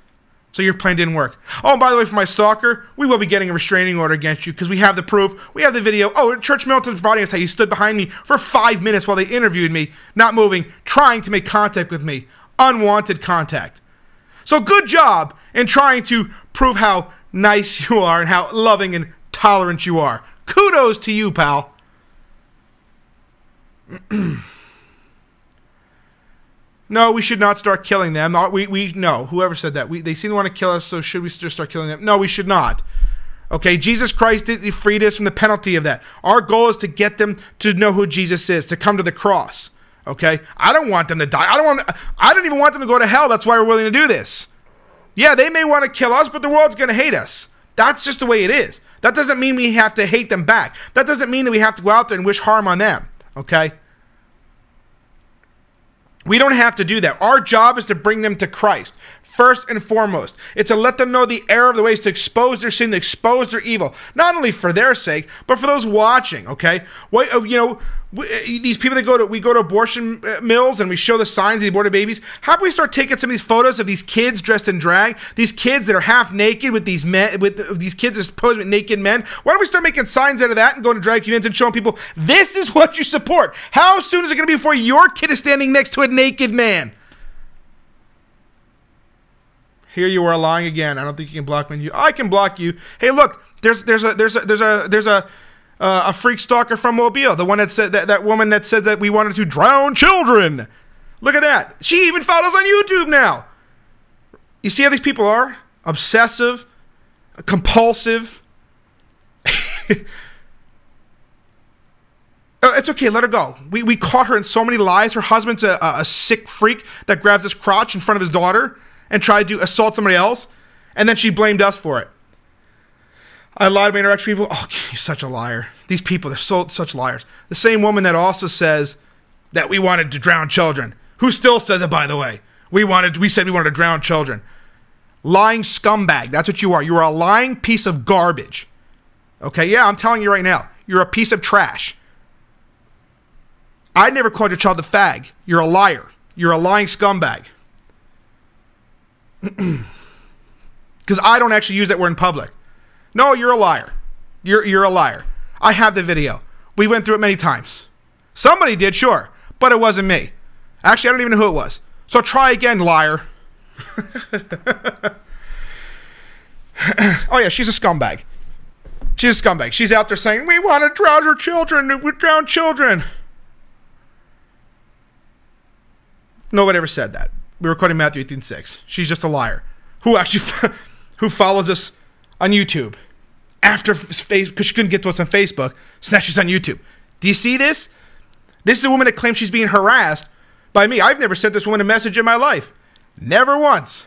So your plan didn't work. Oh, and by the way, for my stalker, we will be getting a restraining order against you because we have the proof. We have the video. Oh, Church Militant providing us how you stood behind me for 5 minutes while they interviewed me, not moving, trying to make contact with me. Unwanted contact. So good job in trying to prove how nice you are and how loving and tolerant you are. Kudos to you, pal. No, we should not start killing them. No, whoever said that. They seem to want to kill us, so should we just start killing them? No, we should not. Okay, Jesus Christ freed us from the penalty of that. Our goal is to get them to know who Jesus is, to come to the cross. Okay? I don't want them to die. I don't even want them to go to hell. That's why we're willing to do this. Yeah, they may want to kill us, but the world's going to hate us. That's just the way it is. That doesn't mean we have to hate them back. That doesn't mean that we have to go out there and wish harm on them. Okay? We don't have to do that. Our job is to bring them to Christ. First and foremost, it's to let them know the error of the ways, to expose their sin, to expose their evil, not only for their sake, but for those watching. Okay, these people that we go to abortion mills and we show the signs of the aborted babies. How about we start taking some of these photos of these kids dressed in drag, these kids that are half naked with these men, with these kids that are supposed to be naked men? Why don't we start making signs out of that and going to drag communities and showing people this is what you support? How soon is it going to be before your kid is standing next to a naked man? Here you are lying again. I don't think you can block me. I can block you. Hey, look, there's a freak stalker from Mobile. The one that said that woman that said that we wanted to drown children. Look at that. She even follows on YouTube now. You see how these people are? Obsessive, compulsive. It's okay. Let her go. We caught her in so many lies. Her husband's a sick freak that grabs his crotch in front of his daughter and tried to assault somebody else, and then she blamed us for it. I lied to my interaction people. Oh, you're such a liar. These people, they're such liars. The same woman that also says that we wanted to drown children, who still says it, by the way. We said we wanted to drown children. Lying scumbag. That's what you are. You are a lying piece of garbage. Okay, yeah, I'm telling you right now. You're a piece of trash. I never called your child a fag. You're a liar. You're a lying scumbag. Because I don't actually use that word in public. No, you're a liar. You're a liar. I have the video. We went through it many times. Somebody did, sure, but it wasn't me. Actually, I don't even know who it was. So try again, liar. Oh yeah, she's a scumbag. She's a scumbag. She's out there saying, we want to drown her children. We drown children. Nobody ever said that. We were quoting Matthew 18:6. She's just a liar. Who actually who follows us on YouTube after Facebook, because she couldn't get to us on Facebook, so now she's on YouTube. Do you see this? This is a woman that claims she's being harassed by me. I've never sent this woman a message in my life. Never once.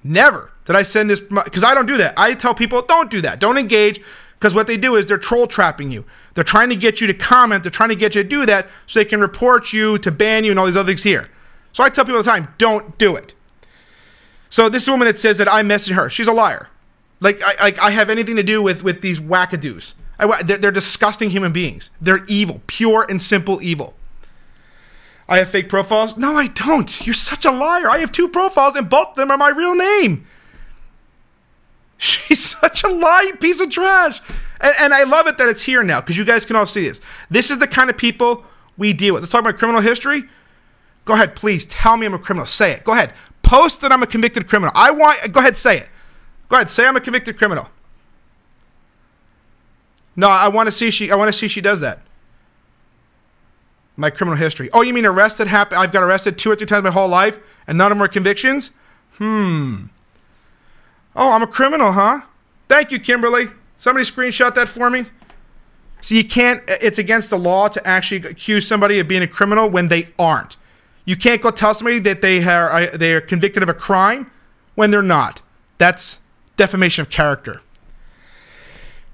Never did I send this, because I don't do that. I tell people, don't do that. Don't engage, because what they do is they're troll trapping you. They're trying to get you to comment. They're trying to get you to do that so they can report you, to ban you, and all these other things here. So I tell people all the time, don't do it. So this woman that says that I messaged her, she's a liar. Like I have anything to do with these wackadoos. They're disgusting human beings. They're evil, pure and simple evil. I have fake profiles? No, I don't. You're such a liar. I have 2 profiles and both of them are my real name. She's such a lying piece of trash. And I love it that it's here now because you guys can all see this. This is the kind of people we deal with. Let's talk about criminal history. Go ahead, please tell me I'm a criminal. Say it. Go ahead. Post that I'm a convicted criminal. Go ahead, say it. Go ahead, say I'm a convicted criminal. No, I want to see she does that. My criminal history. Oh, you mean arrested? I've got arrested 2 or 3 times my whole life, and none of them are convictions? Oh, I'm a criminal, huh? Thank you, Kimberly. Somebody screenshot that for me. So you can't. It's against the law to actually accuse somebody of being a criminal when they aren't. You can't go tell somebody that they are convicted of a crime when they're not. That's defamation of character.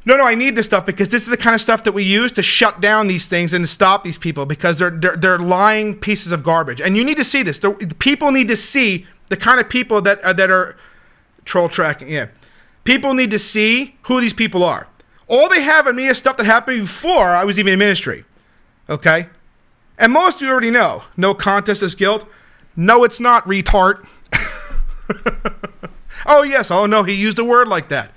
No, I need this stuff because this is the kind of stuff that we use to shut down these things and to stop these people because they're lying pieces of garbage. And you need to see this. The people need to see the kind of people that are troll tracking. Yeah, people need to see who these people are. All they have on me is stuff that happened before I was even in ministry. Okay. And most of you already know, no contest is guilt. No, it's not, retard. Oh, yes. Oh, no, he used a word like that.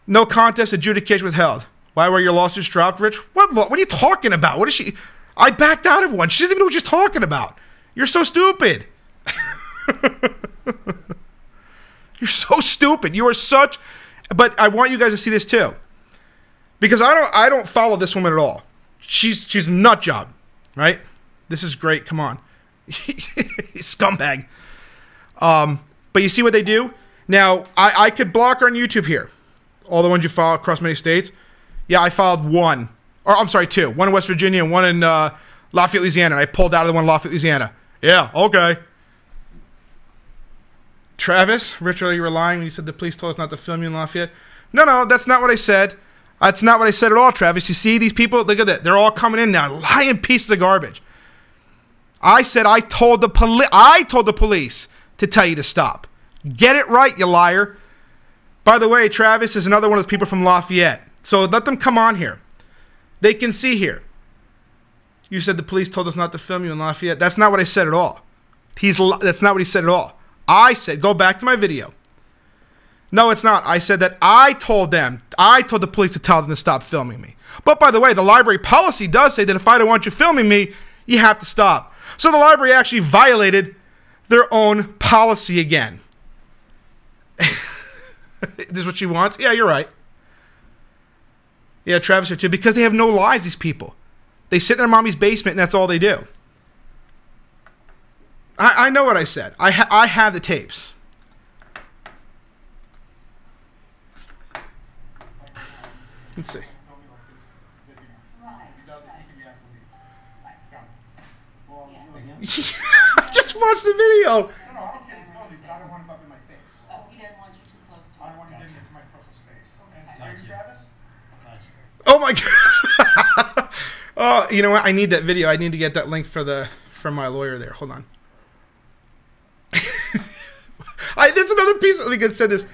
No contest, adjudication withheld. Why were your lawsuits dropped, Rich? What are you talking about? What is she? I backed out of one. She doesn't even know what she's talking about. You're so stupid. You're so stupid. You are such But I want you guys to see this too, because I don't follow this woman at all. She's a nut job, right? This is great. Come on, scumbag. But you see what they do now. I could block her on YouTube here. All the ones you follow across many states. Yeah, I followed one, or I'm sorry, two. One in West Virginia and one in Lafayette, Louisiana. I pulled out of the one in Lafayette, Louisiana. Yeah, okay. Travis, Richard, you were lying when you said the police told us not to film you in Lafayette. No, that's not what I said. That's not what I said at all, Travis. You see these people? Look at that. They're all coming in now, lying pieces of garbage. I said I told the police to tell you to stop. Get it right, you liar. By the way, Travis is another one of those people from Lafayette. So let them come on here. They can see here. You said the police told us not to film you in Lafayette. That's not what I said at all. That's not what he said at all. I said, go back to my video. No, it's not. I said that I told the police to tell them to stop filming me. But by the way, the library policy does say that if I don't want you filming me, you have to stop. So the library actually violated their own policy again. This is what she wants? Yeah, you're right. Yeah, Travis here too, because they have no lives, these people. They sit in their mommy's basement and that's all they do. I know what I said. I have the tapes. Let's see. Just watch the video. No, I don't care if you film me, but I don't want him up in my face. Oh, he didn't want you too close to him. I don't want him getting into my personal space. Okay. Are you Travis? Oh my God. Oh, you know what? I need that video. I need to get that link from my lawyer there. Hold on. That's another piece. We can send this.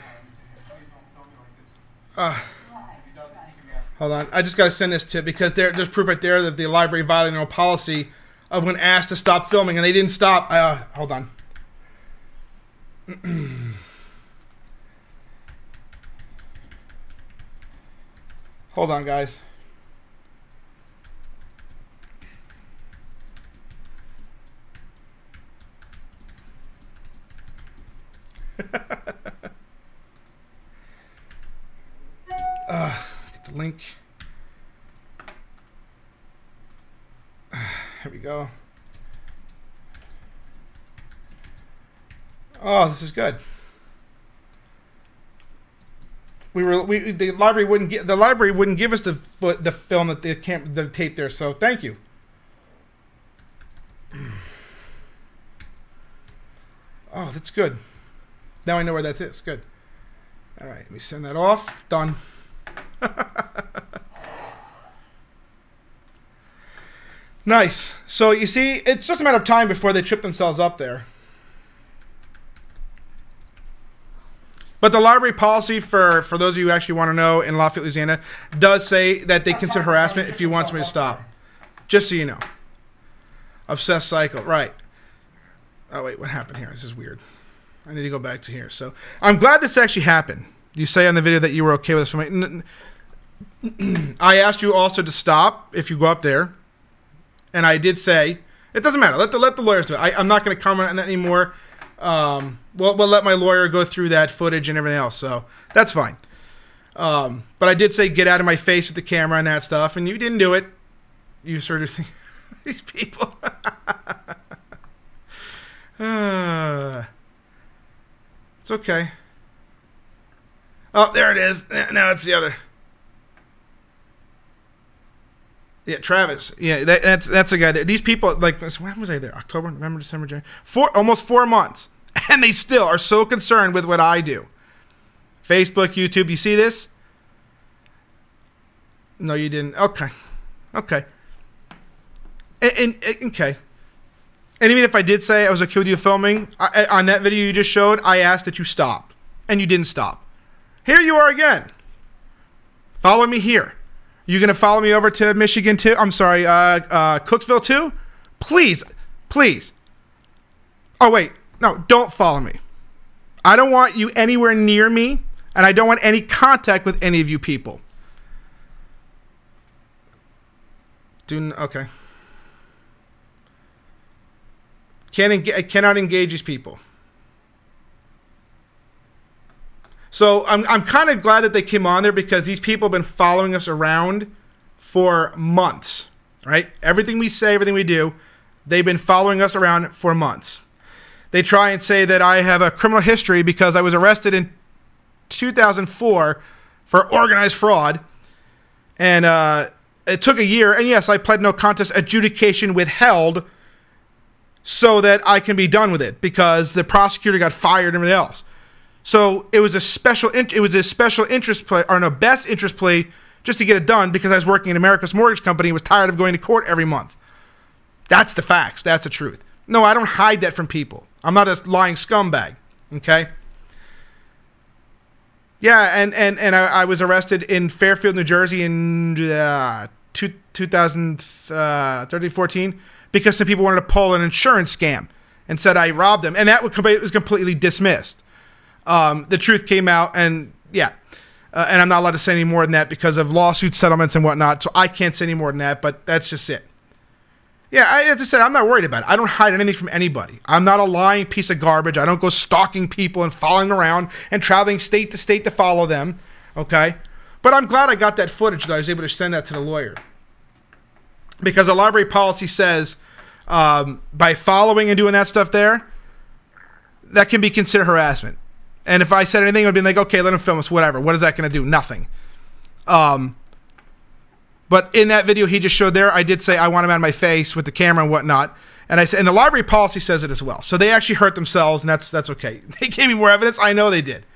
Hold on. I just got to send this to, because there's proof right there that the library violated their own policy of when asked to stop filming, and they didn't stop. Hold on. Hold on, guys. Get the link. Here we go. Oh, this is good. The library wouldn't give us the film that the tape there. So thank you. Oh, that's good. Now I know where that is. Good. All right, let me send that off. Done. Nice. So you see, it's just a matter of time before they trip themselves up there. But the library policy, for those of you who actually want to know, in Lafayette, Louisiana, does say that they consider harassment if you want somebody to stop. Just so you know. Obsessed cycle. Right. Oh, wait. What happened here? This is weird. I need to go back to here. So I'm glad this actually happened. You say on the video that you were okay with this filming. I asked you also to stop if you go up there. And I did say, it doesn't matter. Let the lawyers do it. I'm not going to comment on that anymore. We'll let my lawyer go through that footage and everything else. So that's fine. But I did say, get out of my face with the camera and that stuff. And you didn't do it. You sort of think, these people. It's okay. Oh, there it is. Now it's the other. Yeah, Travis. Yeah, that's a guy. These people, like, when was I there? October, November, December, January. Almost 4 months. And they still are so concerned with what I do. Facebook, YouTube, you see this? No, you didn't. Okay. Okay. Okay. And even if I did say I was okay with you filming, on that video you just showed, I asked that you stop. And you didn't stop. Here you are again. Follow me here. You going to follow me over to Michigan too? I'm sorry, Cooksville too? Please, please. Oh, wait. No, don't follow me. I don't want you anywhere near me, and I don't want any contact with any of you people. Okay. I cannot engage these people. So I'm kind of glad that they came on there because these people have been following us around for months, right? Everything we say, everything we do, they've been following us around for months. They try and say that I have a criminal history because I was arrested in 2004 for organized fraud. And it took a year. And yes, I pled no contest, adjudication withheld so that I can be done with it because the prosecutor got fired and everything else. So it was a special interest plea, or no, best interest plea, just to get it done because I was working in America's mortgage company and was tired of going to court every month. That's the facts. That's the truth. No, I don't hide that from people. I'm not a lying scumbag. Okay? Yeah, and I was arrested in Fairfield, New Jersey in 2013-14 because some people wanted to pull an insurance scam and said I robbed them. And that was completely dismissed. The truth came out, and yeah. And I'm not allowed to say any more than that because of lawsuit settlements and whatnot. So I can't say any more than that, but that's just it. Yeah, as I said, I'm not worried about it. I don't hide anything from anybody. I'm not a lying piece of garbage. I don't go stalking people and following them around and traveling state to state to follow them. Okay? But I'm glad I got that footage that I was able to send that to the lawyer. Because the library policy says by following and doing that stuff there, that can be considered harassment. And if I said anything, it would be like, okay, let him film us, whatever. What is that going to do? Nothing. But in that video he just showed there, I did say I want him out of my face with the camera and whatnot. And I said, and the library policy says it as well. So they actually hurt themselves, and that's okay. They gave me more evidence. I know they did.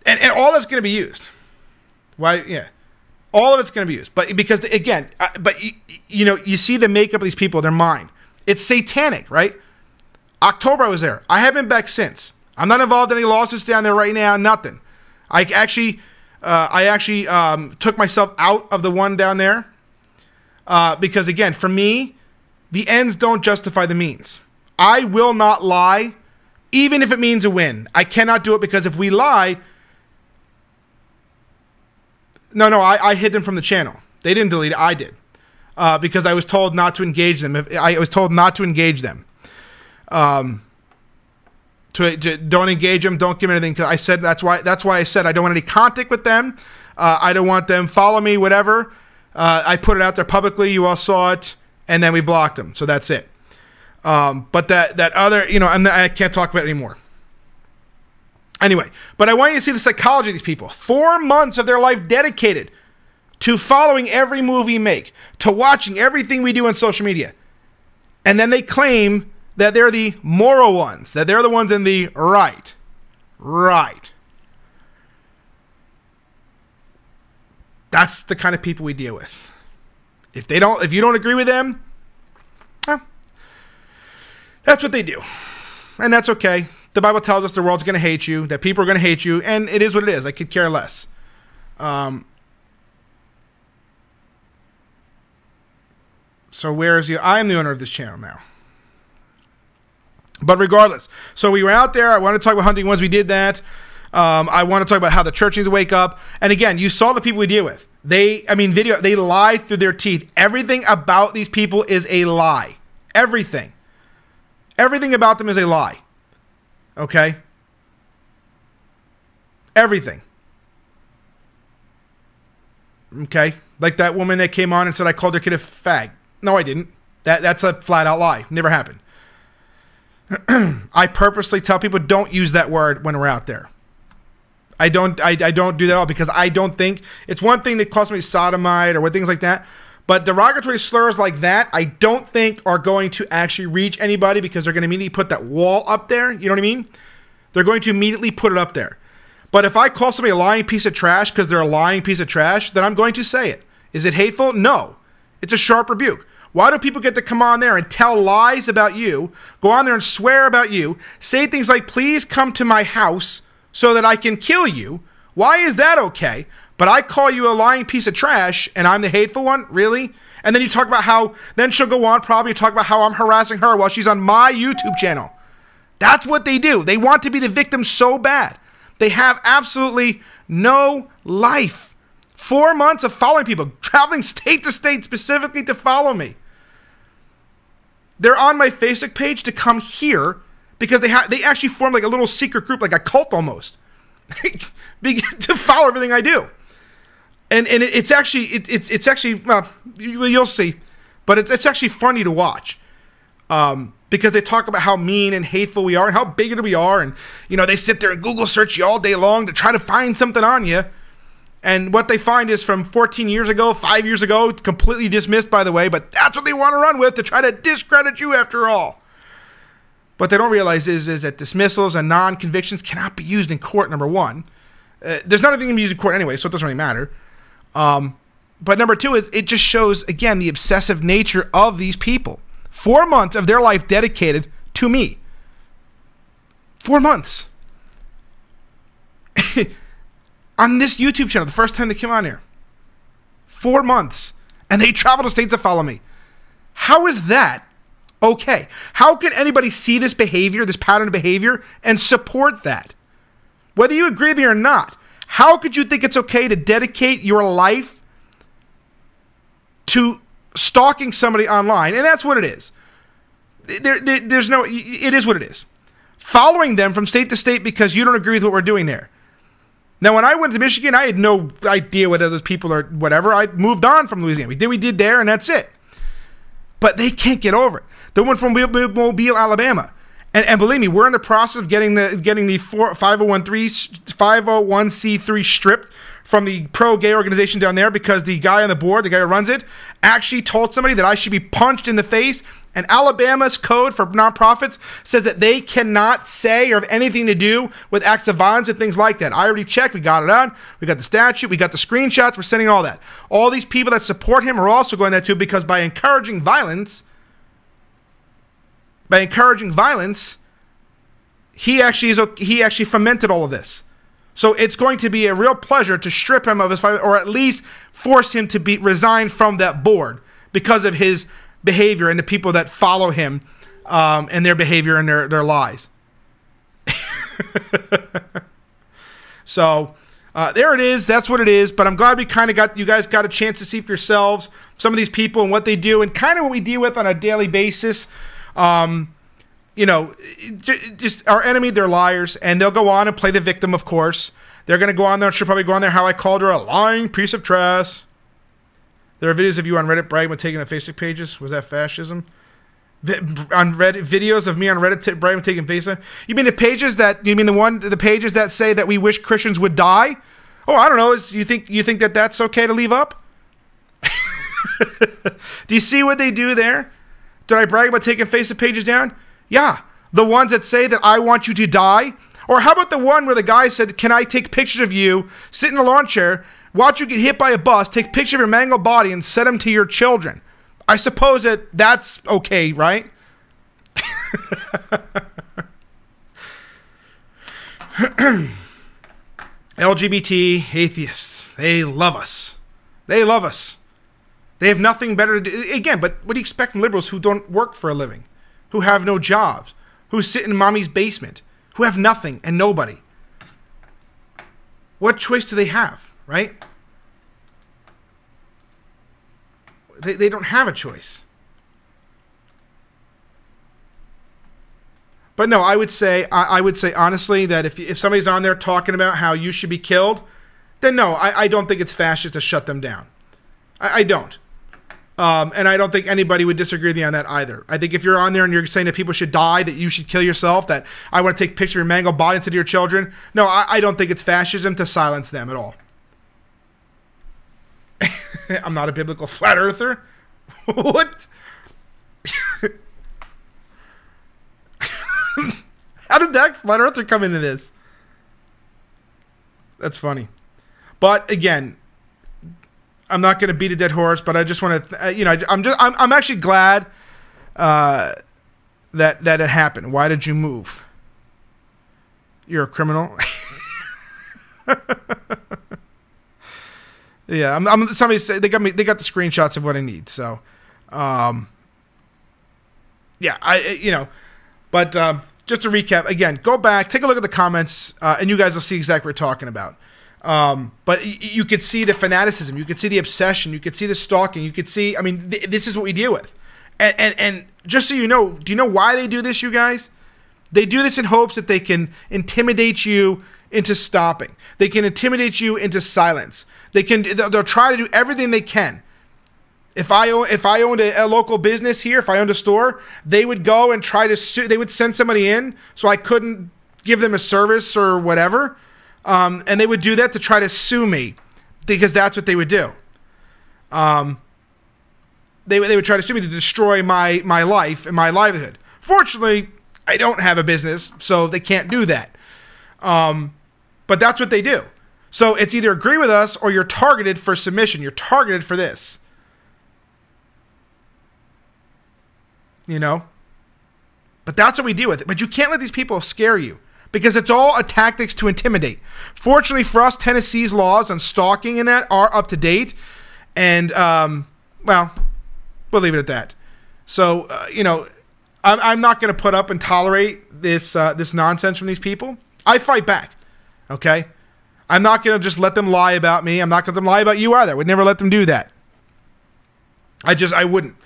And all that's going to be used. Why? Yeah. All of it's going to be used. But because, again, you see the makeup of these people, their mind. It's satanic, right? October I was there. I haven't been back since. I'm not involved in any lawsuits down there right now, nothing. I actually took myself out of the one down there because, again, for me, the ends don't justify the means. I will not lie, even if it means a win. I cannot do it because if we lie... No, I hid them from the channel. They didn't delete it. I did. Because I was told not to engage them. I was told not to engage them. To don't engage them, don't give them anything. Cause I said that's why I said I don't want any contact with them. I don't want them follow me, whatever. I put it out there publicly. You all saw it, and then we blocked them. So that's it. But that other, I can't talk about it anymore. Anyway, but I want you to see the psychology of these people. 4 months of their life dedicated to following every move we make, to watching everything we do on social media, and then they claim that they're the moral ones, that they're the ones in the right. Right. That's the kind of people we deal with. If you don't agree with them, that's what they do. And that's okay. The Bible tells us the world's going to hate you, that people are going to hate you, and it is what it is. I could care less. So where is I am the owner of this channel now. But regardless, so we were out there. I want to talk about Huntington Woods. We did that. I want to talk about how the church needs to wake up. And again, you saw the people we deal with. They lie through their teeth. Everything about these people is a lie. Everything. Everything about them is a lie. Okay? Everything. Okay? Like that woman that came on and said I called her kid a fag. No, I didn't. That's a flat out lie. Never happened. I purposely tell people don't use that word when we're out there. I don't do that at all because I don't think it's one thing that calls me sodomite or what things like that. But derogatory slurs like that, I don't think are going to actually reach anybody because they're going to immediately put that wall up there. You know what I mean? They're going to immediately put it up there. But if I call somebody a lying piece of trash because they're a lying piece of trash, then I'm going to say it. Is it hateful? No. It's a sharp rebuke. Why do people get to come on there and tell lies about you, go on there and swear about you, say things like, please come to my house so that I can kill you? Why is that okay? But I call you a lying piece of trash and I'm the hateful one? Really? And then you talk about how, then she'll go on probably talk about how I'm harassing her while she's on my YouTube channel. That's what they do. They want to be the victim so bad. They have absolutely no life. 4 months of following people, traveling state to state specifically to follow me. They're on my Facebook page to come here because they actually form like a little secret group, like a cult almost, to follow everything I do. And it's actually well, you'll see, but it's actually funny to watch, because they talk about how mean and hateful we are and how bigoted we are, and they sit there and Google search you all day long to try to find something on you, and what they find is from 14 years ago, 5 years ago, completely dismissed, by the way, but that's what they want to run with to try to discredit you after all. What they don't realize is that dismissals and non-convictions cannot be used in court. Number one, there's not anything to be used in court anyway, so it doesn't really matter. But number two is it just shows, again, the obsessive nature of these people. 4 months of their life dedicated to me. 4 months. On this YouTube channel, the first time they came on here. 4 months. And they traveled to states to follow me. How is that okay? How can anybody see this behavior, this pattern of behavior, and support that? Whether you agree with me or not, how could you think it's okay to dedicate your life to stalking somebody online? And that's what it is. There's no, it is what it is. Following them from state to state because you don't agree with what we're doing there. Now, when I went to Michigan, I had no idea what those people are, whatever. I moved on from Louisiana. We did what we did there, and that's it. But they can't get over it. They went from Mobile, Alabama. And believe me, we're in the process of getting the 501c3 stripped from the pro-gay organization down there, because the guy on the board, the guy who runs it, actually told somebody that I should be punched in the face. And Alabama's code for nonprofits says that they cannot say or have anything to do with acts of violence and things like that. I already checked. We got it on. We got the statute. We got the screenshots. We're sending all that. All these people that support him are also going that too, because by encouraging violence, he actually fomented all of this. So it's going to be a real pleasure to strip him of his, or at least force him to resign from that board because of his behavior and the people that follow him, and their behavior and their lies. So there it is. That's what it is. But I'm glad you guys got a chance to see for yourselves some of these people and what they do and kind of what we deal with on a daily basis. Just our enemy, they're liars, and they'll go on and play the victim, of course. They're going to go on there. She'll probably go on there how I called her a lying piece of trash. There are videos of you on Reddit bragging about taking on Facebook pages. Was that fascism? On Reddit, videos of me on Reddit bragging about taking Facebook. You mean the pages that say that we wish Christians would die? Oh, I don't know. You think that that's okay to leave up? Do you see what they do there? Did I brag about taking Facebook pages down? Yeah, the ones that say that I want you to die. Or how about the one where the guy said, "Can I take pictures of you, sit in a lawn chair, watch you get hit by a bus, take a picture of your mangled body, and send them to your children"? I suppose that's okay, right? LGBT atheists, they love us. They love us. They have nothing better to do. Again, but what do you expect from liberals who don't work for a living, who have no jobs, who sit in mommy's basement, who have nothing and nobody? What choice do they have, right? They don't have a choice. But no, I would say honestly that if somebody's on there talking about how you should be killed, then no, I don't think it's fascist to shut them down. I don't. And I don't think anybody would disagree with me on that either. I think if you're on there and you're saying that people should die, that you should kill yourself, that I want to take a picture of your mangled body and send to your children, no, I don't think it's fascism to silence them at all. I'm not a biblical flat earther. What? How did that flat earther come into this? That's funny. But again, I'm not going to beat a dead horse, but I just want to, I'm actually glad that it happened. Why did you move? You're a criminal. Yeah, somebody said they got the screenshots of what I need. So, yeah, but just to recap again, go back, take a look at the comments, and you guys will see exactly what we're talking about. But you could see the fanaticism, you could see the obsession, you could see the stalking, you could see, this is what we deal with. And just so you know, do you know why they do this, you guys? They do this in hopes that they can intimidate you into stopping. They can intimidate you into silence. They'll try to do everything they can. If I owned a local business here, if I owned a store, they would go and try to sue. They would send somebody in so I couldn't give them a service or whatever. And they would do that to try to sue me because that's what they would do. They would try to sue me to destroy my life and my livelihood. Fortunately, I don't have a business, so they can't do that. But that's what they do. So it's either agree with us or you're targeted for submission. You're targeted for this. You know? But that's what we deal with. But you can't let these people scare you because it's all a tactics to intimidate. Fortunately for us, Tennessee's laws on stalking and that are up to date. And, well, we'll leave it at that. So, you know, I'm not going to put up and tolerate this nonsense from these people. I fight back, okay? I'm not going to just let them lie about me. I'm not going to let them lie about you either. I would never let them do that. I wouldn't.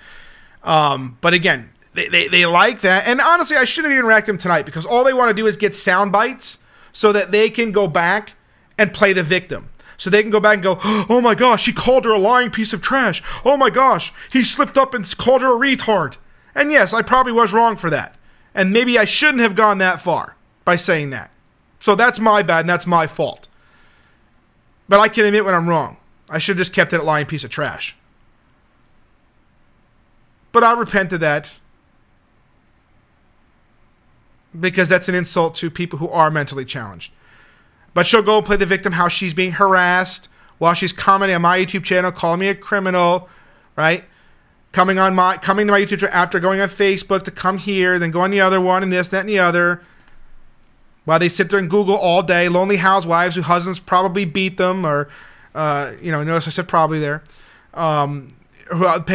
But again, they like that. And honestly, I shouldn't have even racked them tonight because all they want to do is get sound bites so that they can go back and play the victim. So they can go back and go, oh my gosh, he called her a lying piece of trash. Oh my gosh, he slipped up and called her a retard. And yes, I probably was wrong for that. And maybe I shouldn't have gone that far by saying that. So that's my bad and that's my fault. But I can admit when I'm wrong. I should have just kept it a lying piece of trash. But I'll repent of that. Because that's an insult to people who are mentally challenged. But she'll go and play the victim, how she's being harassed while she's commenting on my YouTube channel, calling me a criminal, right? Coming to my YouTube channel after going on Facebook to come here, then go on the other one, and this, that, and the other. While they sit there and Google all day, lonely housewives whose husbands probably beat them, or, notice I said probably there, who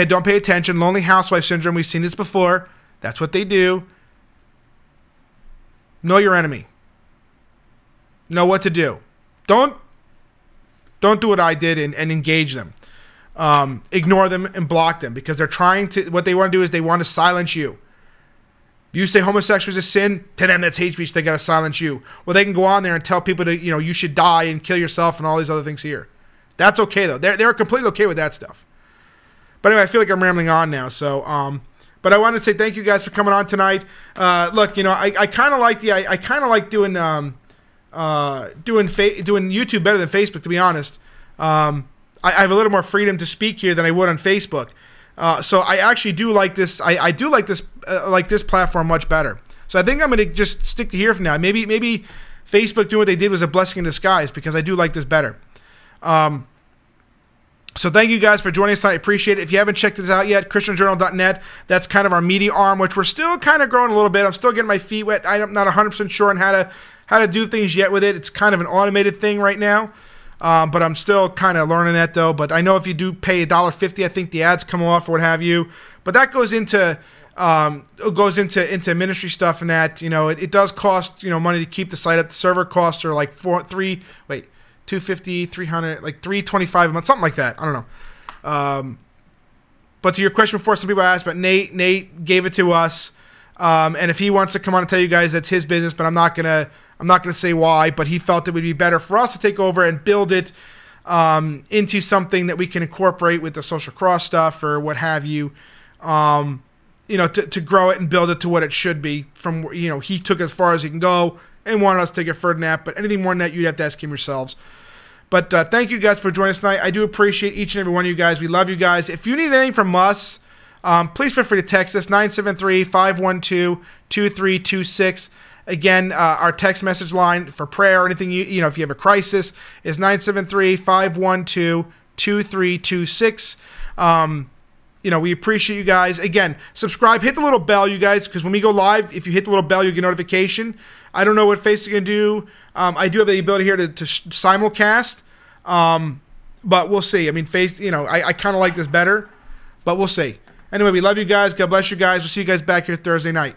don't pay attention, lonely housewife syndrome, we've seen this before. That's what they do. Know your enemy. Know what to do. Don't do what I did and engage them. Ignore them and block them because they're trying to, what they want to do is they want to silence you. You say homosexual is a sin, to them that's hate speech, they got to silence you. Well, they can go on there and tell people to, you should die and kill yourself and all these other things here. That's okay though. They're completely okay with that stuff. But anyway, I feel like I'm rambling on now. So, but I wanted to say thank you guys for coming on tonight. Look, I kind of like doing YouTube better than Facebook, to be honest. I have a little more freedom to speak here than I would on Facebook. So I actually do like this. I do like this platform much better. So I think I'm going to just stick to here from now. Maybe Facebook doing what they did was a blessing in disguise because I do like this better. So thank you guys for joining us tonight. I appreciate it. If you haven't checked this out yet, ChristianJournal.net. That's kind of our media arm, which we're still kind of growing a little bit. I'm still getting my feet wet. I'm not 100% sure on how to do things yet with it. It's kind of an automated thing right now. But I'm still kind of learning that though. But I know if you do pay $1.50, I think the ads come off or what have you. But that goes into ministry stuff and that. It does cost money to keep the site up. The server costs are like $250, $300, like $325 a month, something like that. I don't know. But to your question before, some people asked, but Nate gave it to us. And if he wants to come on and tell you guys that's his business, but I'm not gonna say why, but he felt it would be better for us to take over and build it into something that we can incorporate with the social cross stuff or what have you, to grow it and build it to what it should be from, he took as far as he can go and wanted us to take it further than that, but anything more than that, you'd have to ask him yourselves. But thank you guys for joining us tonight. I do appreciate each and every one of you guys. We love you guys. If you need anything from us, please feel free to text us, 973-512-2326. Again, our text message line for prayer or anything, if you have a crisis, is 973-512-2326. We appreciate you guys. Again, subscribe, hit the little bell, you guys, because when we go live, if you hit the little bell, you get notification. I don't know what Facebook is going to do. I do have the ability here to simulcast, but we'll see. I mean, I kind of like this better, but we'll see. Anyway, we love you guys. God bless you guys. We'll see you guys back here Thursday night.